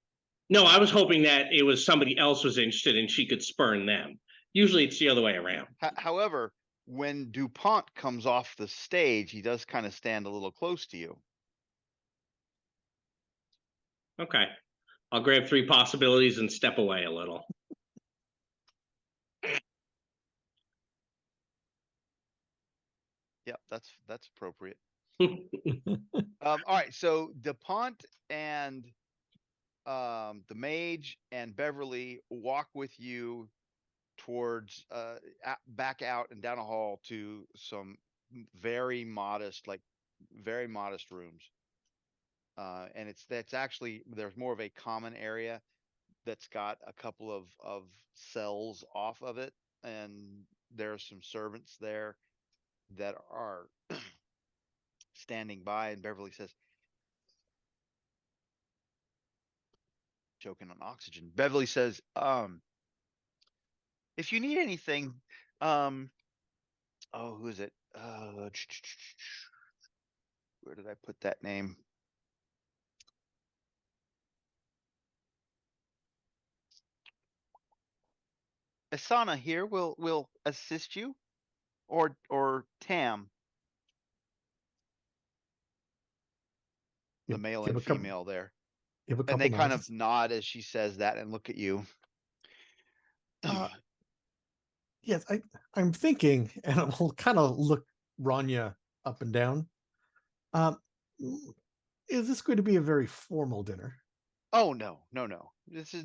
No, I was hoping that it was somebody else was interested and she could spurn them. Usually it's the other way around. However, when DuPont comes off the stage, he does kind of stand a little close to you. Okay. I'll grab 3 possibilities and step away a little. Yep, that's appropriate. All right, so DuPont and the mage and Beverly walk with you towards back out and down a hall to some very modest rooms. And that's actually, there's more of a common area that's got a couple of cells off of it, and there's some servants there that are standing by, and Beverly says, choking on oxygen. Beverly says, if you need anything, oh, who is it? Where did I put that name? Asana here will assist you, or Tam, the male and female there. And they kind of nod as she says that and look at you. Yes, I'm thinking, and I'll kind of look Rania up and down. Is this going to be a very formal dinner? Oh, no.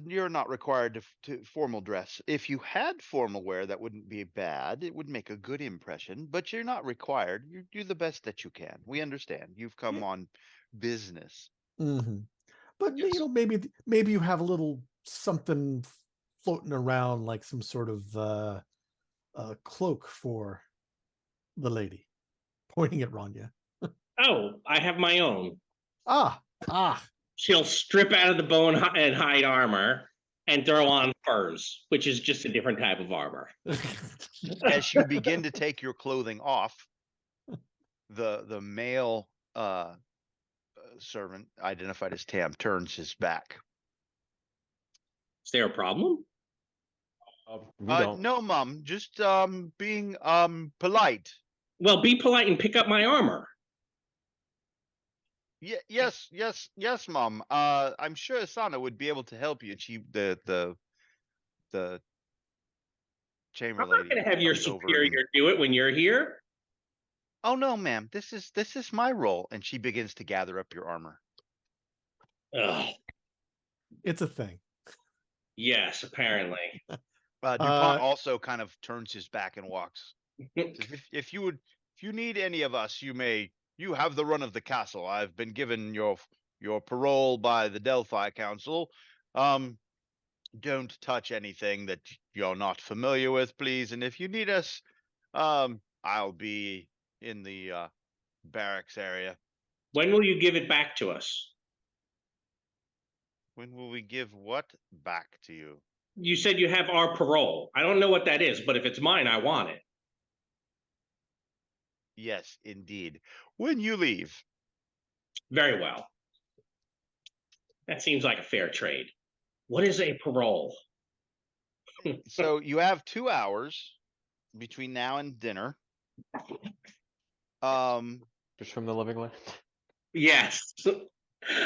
You're not required to formal dress. If you had formal wear, that wouldn't be bad. It would make a good impression, but you're not required. You do the best that you can. We understand. You've come on business. Mm-hmm. But Yes. maybe you have a little something floating around, like some sort of cloak for the lady. Pointing at Rania. Oh, I have my own. Ah. She'll strip out of the bone and hide armor and throw on furs, which is just a different type of armor. As you begin to take your clothing off, the male servant, identified as Tam, turns his back. Is there a problem? We don't. No, Mom, just being polite. Well, be polite and pick up my armor. Yes, Mom. I'm sure Asana would be able to help you. She, the chamber I'm not lady, going to have your comes over superior do it when you're here. Oh no, ma'am. This is my role. And she begins to gather up your armor. Ugh. It's a thing. Yes, apparently. DuPont also kind of turns his back and walks. If you need any of us, you have the run of the castle. I've been given your parole by the Delphi Council. Don't touch anything that you're not familiar with, please. And if you need us, I'll be in the barracks area. When will you give it back to us? When will we give what back to you? You said you have our parole. I don't know what that is, but if it's mine, I want it. Yes, indeed. When you leave. Very well. That seems like a fair trade. What is a parole? So you have 2 hours between now and dinner. Just from the living land. Yes.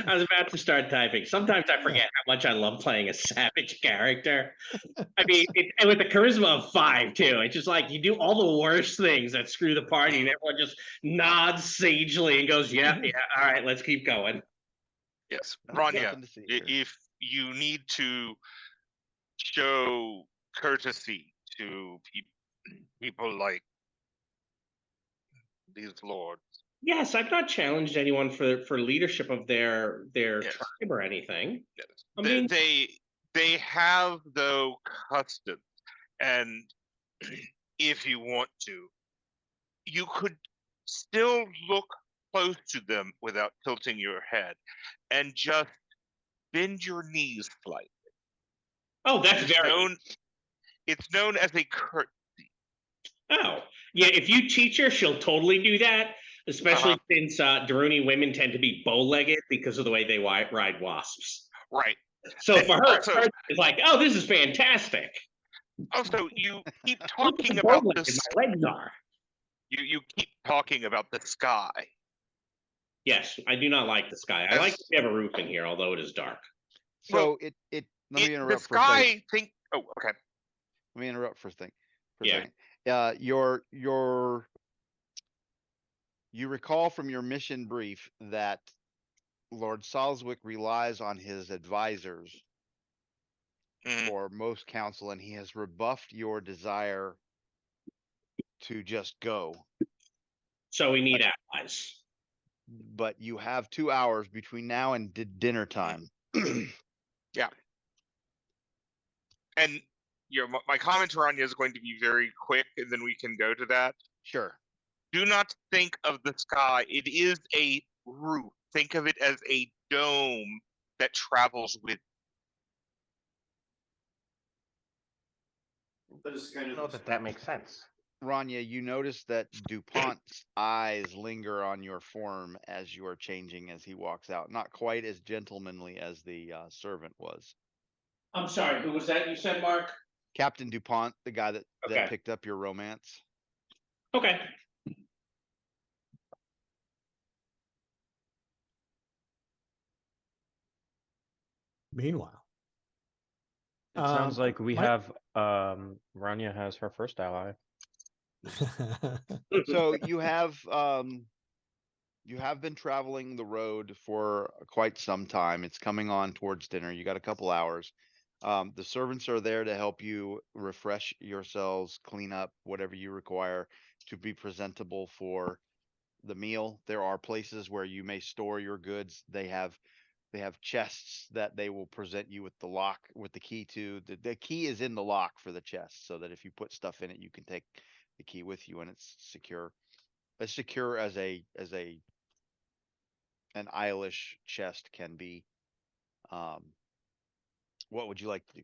I was about to start typing. Sometimes I forget how much I love playing a savage character. I mean, and with the charisma of 5 too. It's just like you do all the worst things that screw the party, and everyone just nods sagely and goes, "Yeah, all right, let's keep going." Yes, Rania, if you need to show courtesy to people like these lords. Yes, I've not challenged anyone for leadership of their tribe or anything. Yes. They have though customs, and if you want to, you could still look close to them without tilting your head, and just bend your knees slightly. Oh, that's It's known as a curtsy. Oh, yeah. If you teach her, she'll totally do that. Especially since Daruni women tend to be bow-legged because of the way they ride wasps. Right. So for her, it's like, oh, this is fantastic. Also, you keep Look at talking the about bow the leg my legs are. you keep talking about the sky. Yes, I do not like the sky. I As- like we have a roof in here, although it is dark. So let me The interrupt for a second. sky oh, okay. Let me interrupt for a thing. For a Yeah. second. You recall from your mission brief that Lord Salzwick relies on his advisors Mhm. for most counsel, and he has rebuffed your desire to just go. So we need allies. But you have 2 hours between now and dinner time. And my comment to Rania is going to be very quick, and then we can go to that. Sure. Do not think of the sky. It is a roof. Think of it as a dome that travels with. That is I kind don't know of that makes sense. Rania, you notice that DuPont's eyes linger on your form as you are changing as he walks out. Not quite as gentlemanly as the servant was. I'm sorry, who was that you said, Mark? Captain DuPont, the guy that Okay. picked up your romance. Okay. Meanwhile, It sounds like we my- have Rania has her first ally. So you have been traveling the road for quite some time. It's coming on towards dinner. You got a couple hours. The servants are there to help you refresh yourselves, clean up whatever you require to be presentable for the meal. There are places where you may store your goods. They have chests that they will present you with the lock, with the key to. The key is in the lock for the chest, so that if you put stuff in it, you can take the key with you and it's secure. As secure as an Eilish chest can be. What would you like to do?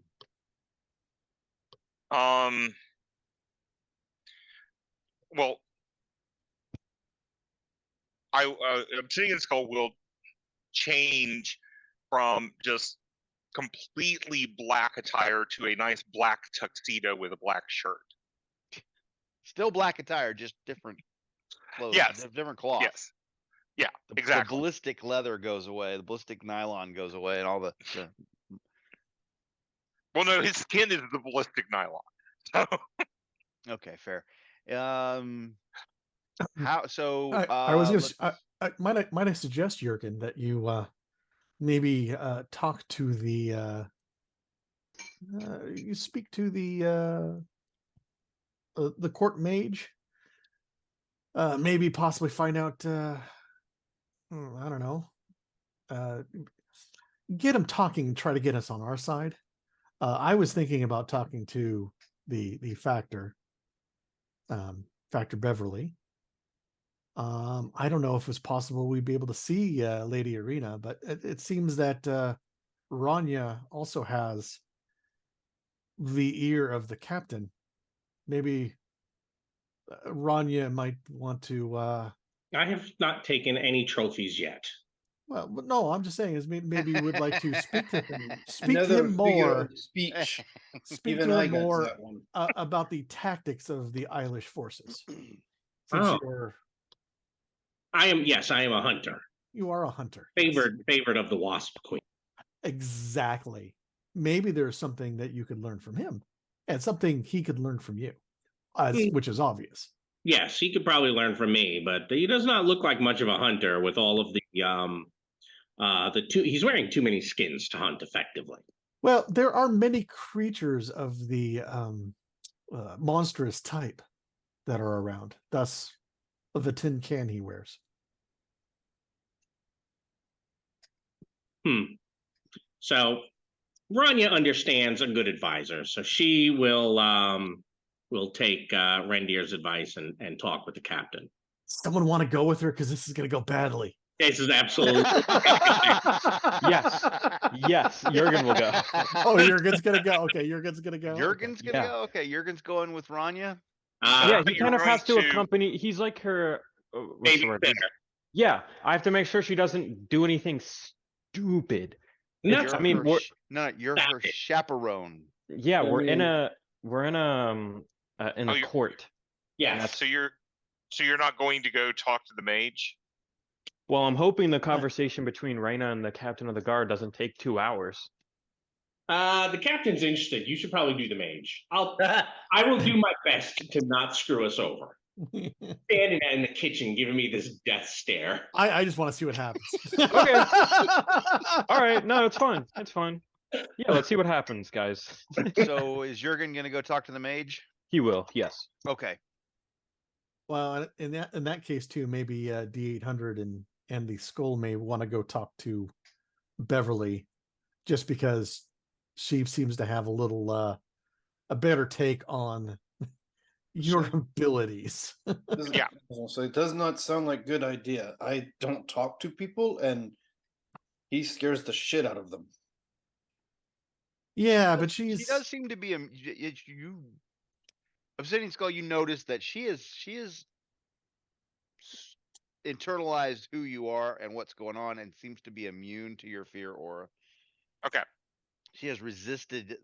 Well, Obsidian Skull will change from just completely black attire to a nice black tuxedo with a black shirt. Still black attire, just different clothes, Yes. different cloth. Yes. Yeah, The exactly. ballistic leather goes away, the ballistic nylon goes away, and all the Well, no, his skin is the ballistic nylon. So, okay, fair. How so? I was gonna. Might I suggest, Jurgen, that you maybe talk to the you speak to the court mage. Maybe possibly find out. I don't know. Get him talking and try to get us on our side. I was thinking about talking to the Factor, Factor Beverly. I don't know if it's possible we'd be able to see Lady Arena, but it seems that Rania also has the ear of the captain. Maybe Rania might want to. I have not taken any trophies yet. Well, but no, I'm just saying is maybe you would like to speak to him, another him more, figure of speech. speak Even to I him got to more that one. about the tactics of the Eilish forces. Since Oh. I am a hunter. You are a hunter. Yes. Favorite of the Wasp Queen. Exactly. Maybe there's something that you could learn from him, and something he could learn from you, which is obvious. Yes, he could probably learn from me, but he does not look like much of a hunter with all of the he's wearing too many skins to hunt effectively. Well, there are many creatures of the monstrous type that are around, thus the tin can he wears. So Rania understands a good advisor, so she will take Rendir's advice and talk with the captain. Someone want to go with her because this is going to go badly. This is absolutely Yes, Jurgen will go. Oh, Jurgen's gonna go. Okay, Jurgen's gonna go. Jurgen's gonna Yeah. go. Okay, Jurgen's going with Rania. Yeah, he you're kind of has to going to- accompany. He's like her. What's the word? babysitter. Yeah, I have to make sure she doesn't do anything stupid. No, You're I mean, her we're- you're her chaperone. Yeah, I we're in mean, a We're in Oh, a you're- court. Yes. So you're not going to go talk to the mage? Well, I'm hoping the conversation between Raina and the captain of the guard doesn't take 2 hours. The captain's interested. You should probably do the mage. I will do my best to not screw us over. Standing in the kitchen giving me this death stare. I just want to see what happens. Okay. All right. No, it's fine. It's fine. Yeah, let's see what happens, guys. So is Jurgen gonna go talk to the mage? He will. Yes. Okay. Well, in that case too, maybe D800 and the skull may want to go talk to Beverly, just because she seems to have a little a better take on your abilities. Yeah. So it does not sound like a good idea. I don't talk to people, and he scares the shit out of them. Yeah, but She she's does seem to be you Obsidian Skull, you notice that she is internalized who you are and what's going on and seems to be immune to your fear aura. Okay. She has resisted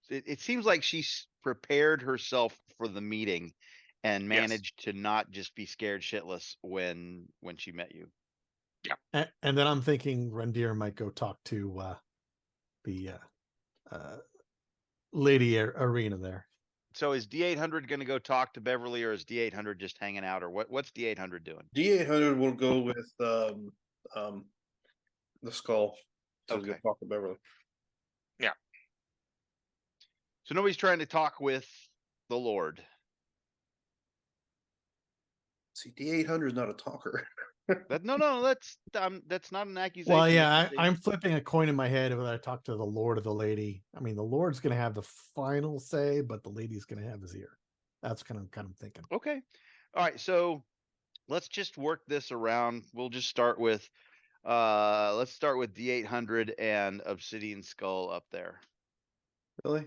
it seems like she's prepared herself for the meeting and managed to not just be scared shitless when she met you. and then I'm thinking Rendir might go talk to the Lady Arena there. So is D800 going to go talk to Beverly, or is D800 just hanging out, or what's D800 doing? D800 will go with the skull to go Okay. talk to Beverly. So nobody's trying to talk with the Lord. See, D800 is not a talker. No, that's not an accusation. Well, yeah, that's just a- I'm flipping a coin in my head whether I talk to the Lord or the Lady. I mean, the Lord's going to have the final say, but the Lady's going to have his ear. That's kind of thinking. Okay. All right. So let's just work this around. We'll just start with let's start with D800 and Obsidian Skull up there. Really?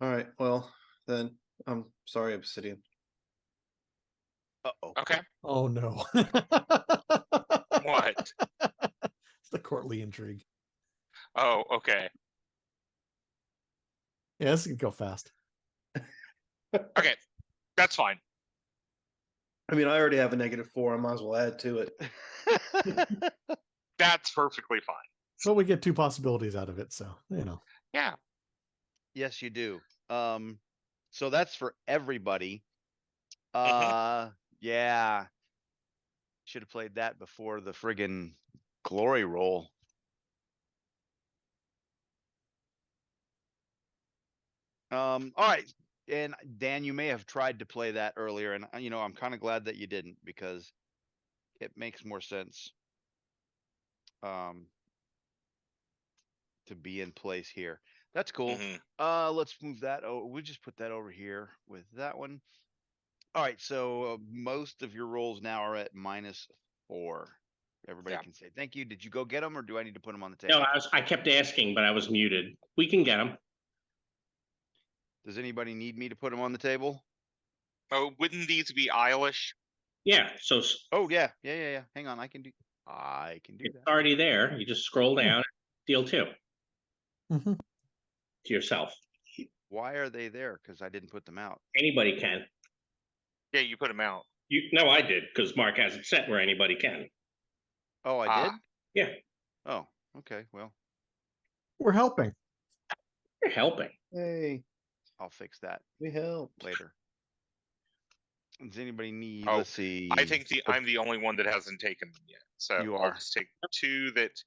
All right. Well, then I'm sorry, Obsidian. Uh-oh. Okay. Oh no! What? It's the courtly intrigue. Oh, okay. Yeah, this can go fast. Okay. That's fine. I mean, I already have a -4. I might as well add to it. That's perfectly fine. But we get 2 possibilities out of it, so Yeah. Yes, you do. So that's for everybody. Yeah. Should have played that before the friggin' glory roll. All right. And Dan, you may have tried to play that earlier, and I'm kind of glad that you didn't, because it makes more sense to be in place here. That's cool. Let's move that. Oh, we'll just put that over here with that one. All right, so most of your rolls now are at -4. Everybody can say thank you. Did you go get them, or do I need to put them on the table? No, I kept asking, but I was muted. We can get them. Does anybody need me to put them on the table? Oh, wouldn't these be Eilish? Yeah, so Oh yeah. Hang on, I can do it's that. already there. You just scroll down, deal 2 Mhm. to yourself. Why are they there? Because I didn't put them out. Anybody can. Yeah, you put them out. No, I did, because Mark has it set where anybody can. Oh, I did? Yeah. Oh, okay. Well, we're helping. You're helping. Hey, I'll fix that we helped. later. Does anybody need? Oh, Let's see. I think I'm the only one that hasn't taken them yet. So You I'll are. just take 2 that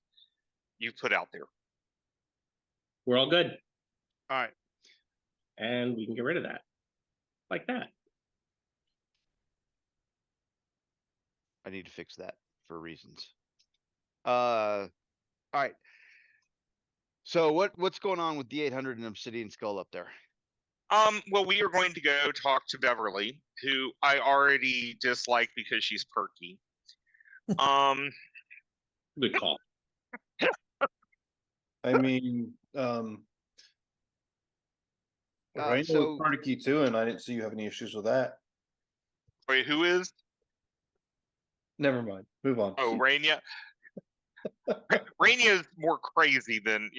you put out there. We're all good. All right. And we can get rid of that. Like that. I need to fix that for reasons. All right. So what's going on with D800 and Obsidian Skull up there? Well, we are going to go talk to Beverly, who I already dislike because she's perky. Good call. I mean, Raina so- was particky too, and I didn't see you have any issues with that. Wait, who is? Never mind. Move on. Oh, Raina. Raina is more crazy than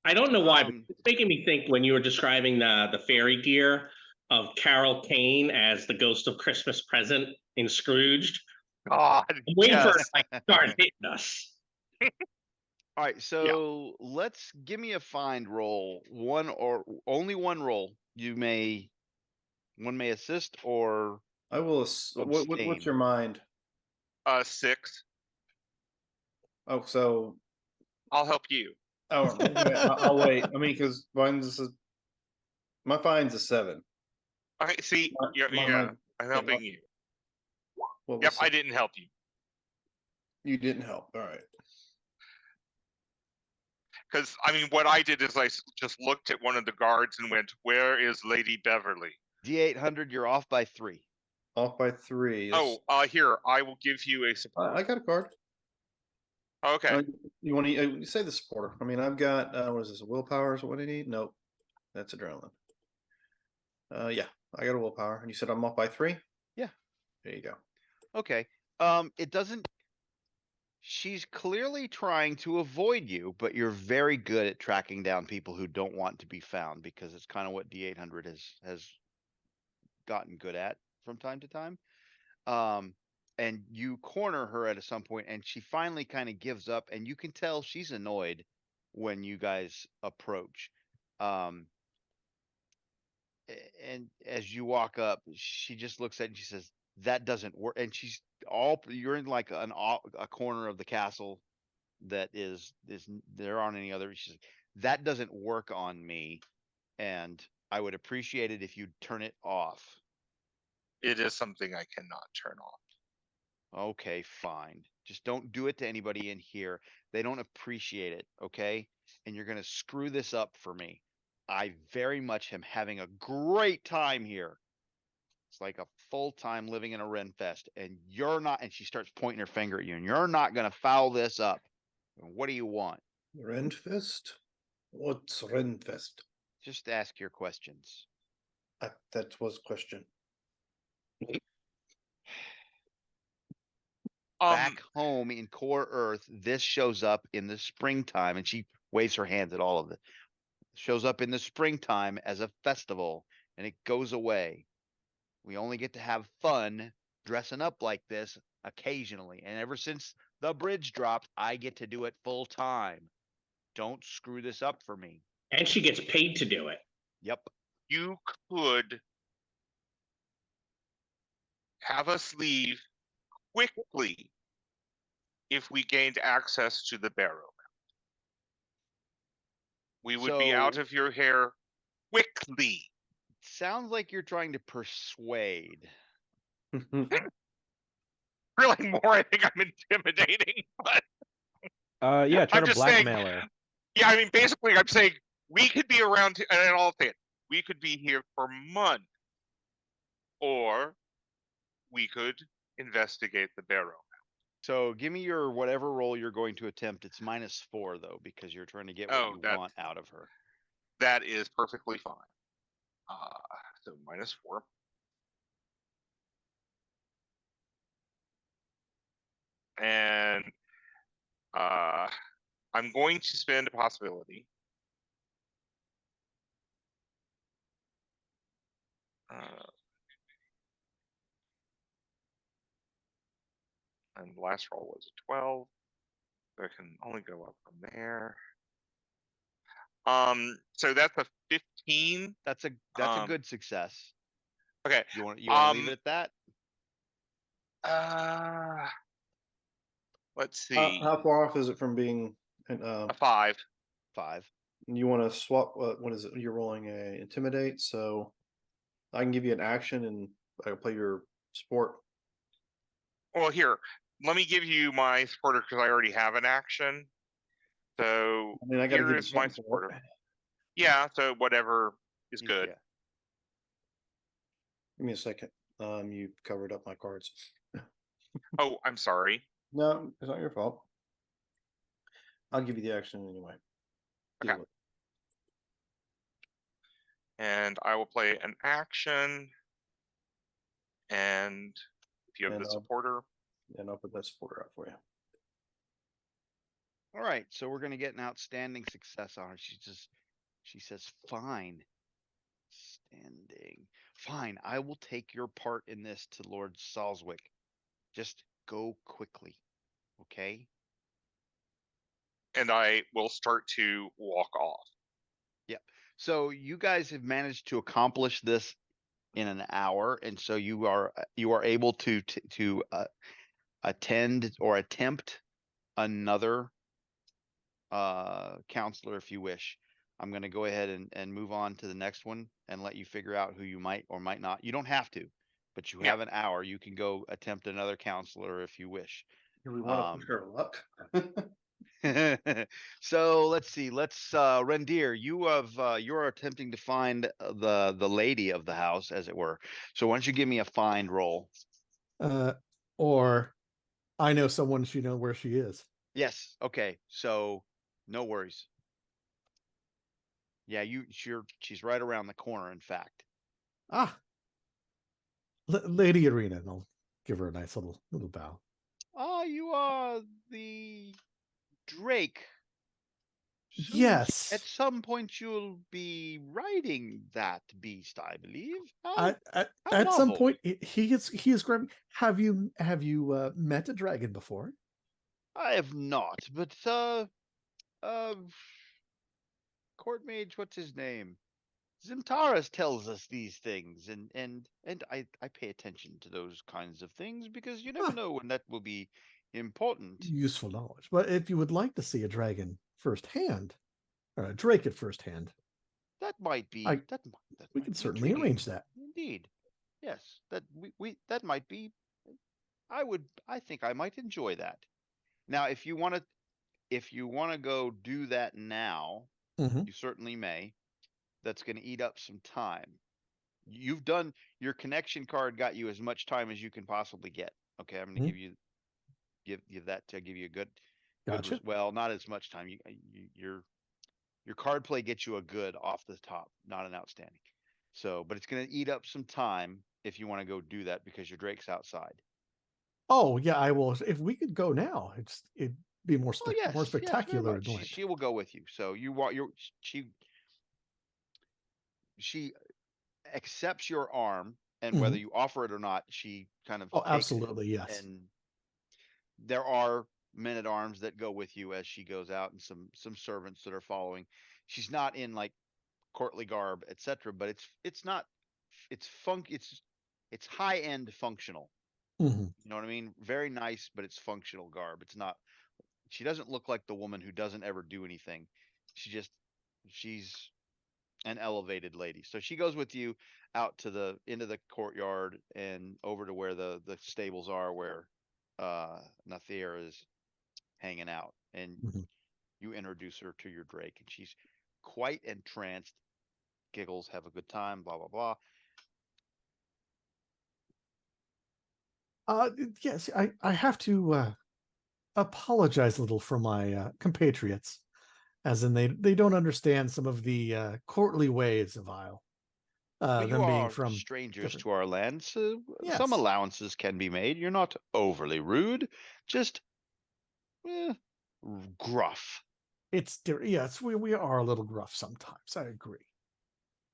I don't know why, but Um, it's making me think when you were describing the fairy gear of Carol Kane as the ghost of Christmas present in Scrooged. God, I'm waiting for it to yes. like start hitting us. All right, so let's give me a find roll. One or only one roll. One may assist or I will. What's Abstain. your mind? 6. Oh, so I'll help you. I'll wait. I mean, because my fine's a 7. Okay, see, My- yeah, my- yeah, my- I'm helping you. What Yep, was I didn't help you You didn't help. All right. because I mean, what I did is just looked at one of the guards and went, "Where is Lady Beverly?" D800, you're off by 3. Off by 3. Oh, here, I will give you a support. I got a card. Okay, You want to you say the supporter? I mean, I've got what is this? Willpower is what I need. Nope, that's adrenaline. Yeah, I got a willpower, and you said I'm off by 3. Yeah. There you go. Okay. It doesn't. She's clearly trying to avoid you, but you're very good at tracking down people who don't want to be found because it's kind of what D800 has gotten good at from time to time. And you corner her at some point, and she finally kind of gives up, and you can tell she's annoyed when you guys approach. Um, and as you walk up, she just looks at it and she says, "That doesn't work." And you're in like a corner of the castle that there aren't any other. She says, "That doesn't work on me, and I would appreciate it if you'd turn it off." it is something I cannot turn off. Okay, fine. Just don't do it to anybody in here. They don't appreciate it, okay? And you're gonna screw this up for me. I very much am having a great time here. It's like a full time living in a Renfest, and you're not. And she starts pointing her finger at you, and you're not gonna foul this up. What do you want? Renfest? What's Renfest? Just ask your questions. That was question. Back home in Core Earth, this shows up in the springtime, and she waves her hands at all of it. Shows up in the springtime as a festival, and it goes away. We only get to have fun dressing up like this occasionally, and ever since the bridge dropped, I get to do it full time. Don't screw this up for me. And she gets paid to do it. Yep. You could have us leave quickly if we gained access to the Barrow. We would be out So- of your hair quickly. Sounds like you're trying to persuade. Really, more, I think I'm intimidating, but Yeah, try I'm to just saying- blackmail her. yeah, I mean, basically, I'm saying we could be around, and all that. We could be here for months, or we could investigate the Barrow. So give me your whatever roll you're going to attempt. It's -4 though, because you're trying to get what you want out of her. That is perfectly fine. So -4. And I'm going to spend a possibility. And the last roll was a 12. So I can only go up from there. So that's a 15. That's a good success. Okay. You want to leave it at that? Let's see. How far off is it from being A 5. 5. You want to swap? What is it? You're rolling a intimidate, so I can give you an action, and I'll play your sport. Well, here, let me give you my supporter because I already have an action. So I mean, I got to here give is you my something for it. supporter. Yeah, so whatever is good. Yeah. Give me a second. You covered up my cards. Oh, I'm sorry. No, it's not your fault. I'll give you the action anyway. Deal Okay. with And I will play an action. And if you have And the I'll- supporter, it, and I'll put that supporter out for you. All right, so we're gonna get an outstanding success on her. She says, fine. Standing. Fine, I will take your part in this to Lord Salswick. Just go quickly. Okay? And I will start to walk off. Yep. So you guys have managed to accomplish this in an hour, and so you are able to attend or attempt another counselor if you wish. I'm going to go ahead and move on to the next one and let you figure out who you might or might not. You don't have to, but you Yeah. have an hour. You can go attempt another counselor if you wish. Do we want to push her luck? So let's see. Let's Rendir, you're attempting to find the lady of the house, as it were. So why don't you give me a find roll? Or I know someone, she know where she is. Yes. Okay. So no worries. Yeah, she's right around the corner, in fact. Ah, Lady Arena, and I'll give her a nice little bow. You are the Drake. Soon Yes. at some point you'll be riding that beast, I believe. At some novel. point, he is grabbing. Have you met a dragon before? I have not, but court mage, what's his name? Zimtaras tells us these things, and I pay attention to those kinds of things because you never Ah. know when that will be important. Useful knowledge. But if you would like to see a dragon firsthand, or a drake at firsthand, That might be we might can be certainly intriguing. arrange that. Indeed, yes, that we that might be. I think I might enjoy that. Now, if you want to go do that now, Mhm. you certainly may. That's going to eat up some time. You've done your connection card got you as much time as you can possibly get. Okay, I'm going to Mhm. give that to give you a good Gotcha. well, not as much time. Your card play gets you a good off the top, not an outstanding. So, but it's going to eat up some time if you want to go do that because your Drake's outside. Oh yeah, I will. If we could go now, it'd be more Oh yes, more yes, very spectacular much. and light. She will go with you. So you want your she accepts your arm, and whether Mhm. you offer it or not, she kind of Oh, takes it. absolutely, yes. And there are men at arms that go with you as she goes out, and some servants that are following. She's not in like courtly garb, etc. But it's not it's high end functional. Mhm. You know what I mean? Very nice, but it's functional garb. It's not. She doesn't look like the woman who doesn't ever do anything. She's an elevated lady. So she goes with you out to the into the courtyard and over to where the stables are, where Nathir is hanging out, and Mhm. you introduce her to your Drake, and she's quite entranced. Giggles, have a good time, blah blah blah. Yes, I have to apologize a little for my compatriots, as in they don't understand some of the courtly ways of Isle. Well, you Them being are from strangers different. to our land, so some Yes, allowances can be made. You're not overly rude, just eh, gruff. yes, we are a little gruff sometimes. I agree.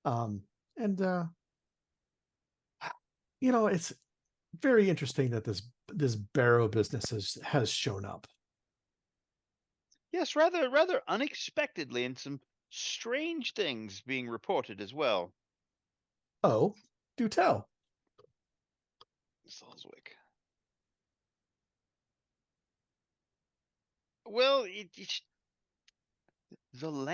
Um, and it's very interesting that this Barrow business has shown up. Yes, rather unexpectedly, and some strange things being reported as well. Oh, do tell. Salzwick. Well, the land.